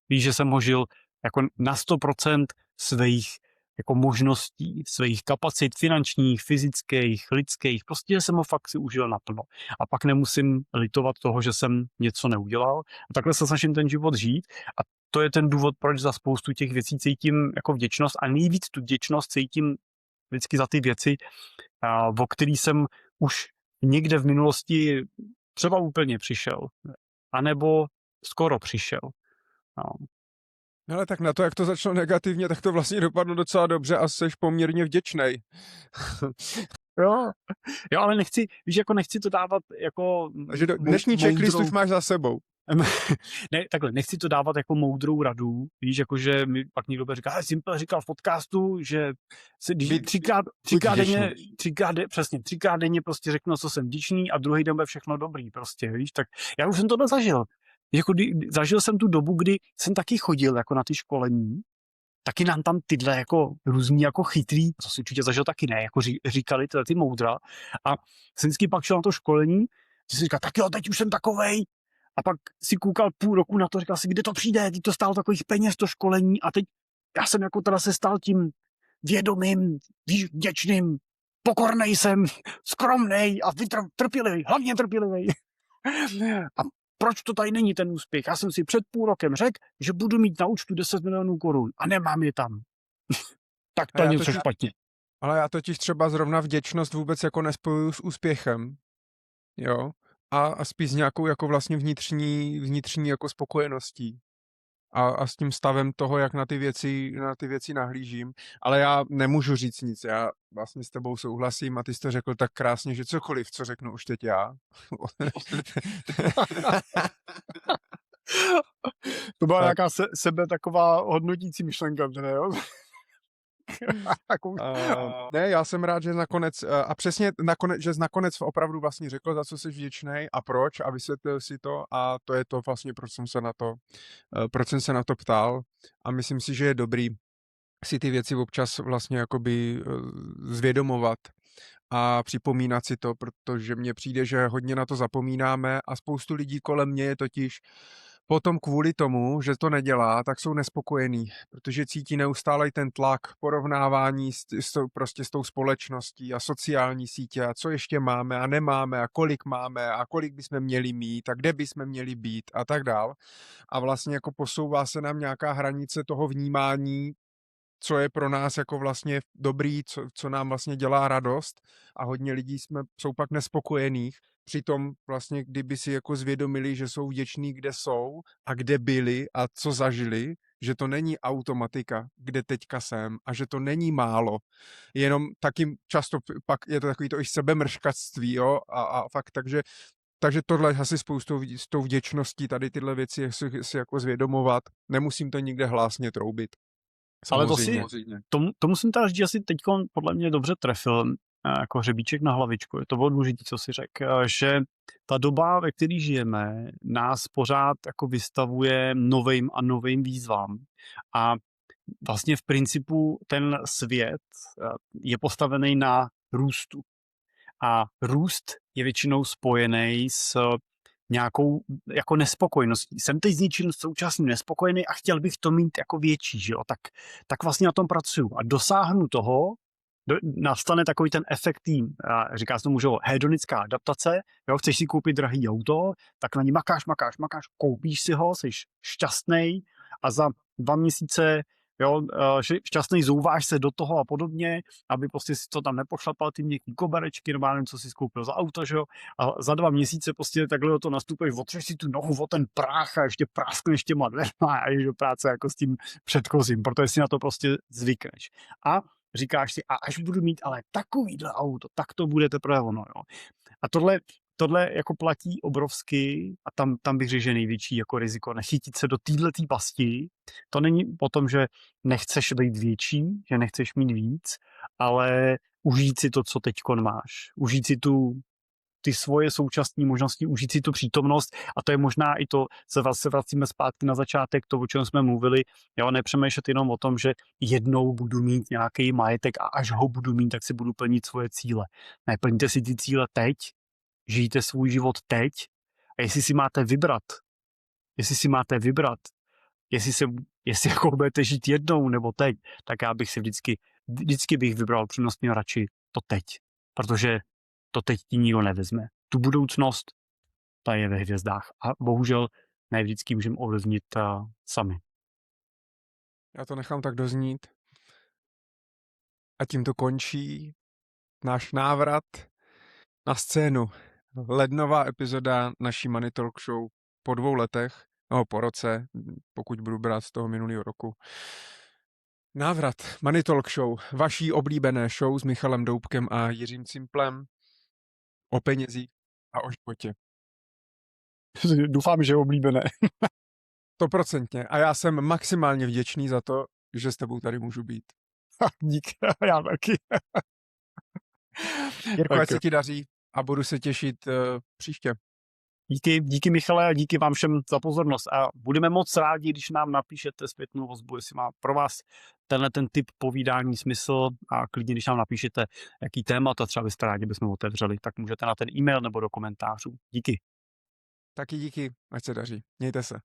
[SPEAKER 2] Víš, že jsem ho žil jako na 100% svých jako možností, svých kapacit finančních, fyzických, lidských, prostě jsem ho fakt si užil naplno. A pak nemusím litovat toho, že jsem něco neudělal. A takhle se snažím ten život žít. A to je ten důvod, proč za spoustu těch věcí cítím jako vděčnost a nejvíc tu vděčnost cítím vždycky za ty věci, o který jsem už někde v minulosti třeba úplně přišel, anebo skoro přišel. No.
[SPEAKER 1] Ale tak na to, jak to začalo negativně, tak to vlastně dopadlo docela dobře a jsi poměrně vděčnej.
[SPEAKER 2] Jo, ale nechci to dávat jako...
[SPEAKER 1] Takže dnešní checklist už máš za sebou.
[SPEAKER 2] Ne, takhle, nechci to dávat jako moudrou radu, víš, jakože mi pak někdo bude říkat, Simple říkal v podcastu, že se třikrát denně prostě řeknu, co jsem vděčný a druhý den bude všechno dobrý, prostě, víš, tak já už jsem tohle zažil. Jako zažil jsem tu dobu, kdy jsem taky chodil jako na ty školení, taky nám tam tyhle jako různý jako chytrý, to si určitě zažil taky ne, jako říkali tyhle ty moudra a jsem vždycky pak šel na to školení, že si říkal, tak jo, teď už jsem takovej, a pak si koukal půl roku na to, říkal si, kde to přijde, teď to stálo takových peněz, to školení a teď já jsem jako teda se stal tím vědomým, vděčným, pokornej jsem, skromnej a trpělivý, hlavně trpělivý. A proč to tady není ten úspěch? Já jsem si před půl rokem řekl, že budu mít na účtu 10 milionů korun a nemám je tam. Tak to je něco špatně.
[SPEAKER 1] Ale já totiž třeba zrovna vděčnost vůbec jako nespojuju s úspěchem. Jo? A spíš s nějakou jako vlastně vnitřní jako spokojeností. A s tím stavem toho, jak na ty věci nahlížím. Ale já nemůžu říct nic. Já vlastně s tebou souhlasím a ty jsi to řekl tak krásně, že cokoliv, co řeknu už teď já.
[SPEAKER 2] To byla nějaká taková hodnotící myšlenka, ne, jo?
[SPEAKER 1] Ne, já jsem rád, že nakonec, a přesně že nakonec opravdu vlastně řekl, za co jsi vděčnej a proč a vysvětlil si to a to je to vlastně, proč jsem se na to ptal a myslím si, že je dobrý si ty věci občas vlastně jakoby zvědomovat a připomínat si to, protože mně přijde, že hodně na to zapomínáme a spoustu lidí kolem mě je totiž potom kvůli tomu, že to nedělá, tak jsou nespokojení, protože cítí neustále ten tlak, porovnávání prostě s tou společností a sociální sítě a co ještě máme a nemáme a kolik bychom měli mít a kde bychom měli být a tak dál. A vlastně jako posouvá se nám nějaká hranice toho vnímání, co je pro nás jako vlastně dobrý, co nám vlastně dělá radost a hodně lidí jsou pak nespokojených. Přitom vlastně, kdyby si jako zvědomili, že jsou vděční, kde jsou a kde byli a co zažili, že to není automatika, kde teďka jsem a že to není málo. Jenom taky často pak je to takový to i sebemrškactví, jo, a fakt takže tohle asi spoustu s tou vděčností tady tyhle věci si jako zvědomovat. Nemusím to nikde hlásně troubit.
[SPEAKER 2] Samozřejmě. Ale to musím teda říct, že si teď podle mě dobře trefil jako hřebíček na hlavičku. To bylo důležité, co si řekl, že ta doba, ve které žijeme, nás pořád jako vystavuje novým a novým výzvám. A vlastně v principu ten svět je postavený na růstu. A růst je většinou spojený s nějakou jako nespokojeností. Jsem teď s něčím současným nespokojený a chtěl bych to mít jako větší, že jo? Tak vlastně na tom pracuju a dosáhnu toho, nastane takový ten efekt říká se tomu, že hedonická adaptace, jo? Chceš si koupit drahý auto, tak na ní makáš, koupíš si ho, jsi šťastnej a za 2 měsíce jo, šťastný zouváš se do toho a podobně, aby prostě si to tam nepošlapal ty měkký koberečky, nebo nevím, co si skoupil za auto, že jo, a za 2 měsíce prostě takhle to nastupuješ, otřeš si tu nohu o ten prach a ještě práskneš těma dveřma a jdeš do práce jako s tím předchozím, protože si na to prostě zvykneš. A říkáš si, a až budu mít ale takovýhle auto, tak to bude teprve ono, jo. A tohle jako platí obrovsky a tam bych řekl, že největší jako riziko nechytit se do této pasti. To není o tom, že nechceš být větší, že nechceš mít víc, ale užít si to, co teďkon máš. Užít si ty svoje současné možnosti, užít si tu přítomnost a to je možná i to, se vracíme zpátky na začátek, to, o čem jsme mluvili, jo, nepřemýšlet jenom o tom, že jednou budu mít nějaký majetek a až ho budu mít, tak si budu plnit svoje cíle. Ne, plňte si ty cíle teď, žijte svůj život teď a jestli si máte vybrat, jestli jako budete žít jednou nebo teď, tak já bych si vždycky bych vybral přednostně radši to teď, protože to teď ti nikdo nevezme. Tu budoucnost, ta je ve hvězdách a bohužel ne vždycky můžeme ovlivnit sami.
[SPEAKER 1] Já to nechám tak doznít. A tím to končí náš návrat na scénu. Lednová epizoda naší Money Talk Show po 2 letech, no po roce, pokud budu brát z toho minulého roku. Návrat Money Talk Show, vaší oblíbené show s Michalem Doubkem a Jiřím Cimplem o penězích a o životě.
[SPEAKER 2] Doufám, že je oblíbené.
[SPEAKER 1] 100%. A já jsem maximálně vděčný za to, že s tebou tady můžu být.
[SPEAKER 2] Dík, já taky.
[SPEAKER 1] Jirko,
[SPEAKER 2] Tak
[SPEAKER 1] ať se ti daří a budu se těšit příště.
[SPEAKER 2] díky Michale a díky vám všem za pozornost a budeme moc rádi, když nám napíšete zpětnou vazbu, jestli má pro vás ten typ povídání smysl a klidně, když nám napíšete, jaký témata třeba byste rádi, bychom otevřeli, tak můžete na ten e-mail nebo do komentářů. Díky.
[SPEAKER 1] Taky díky, ať se daří. Mějte se.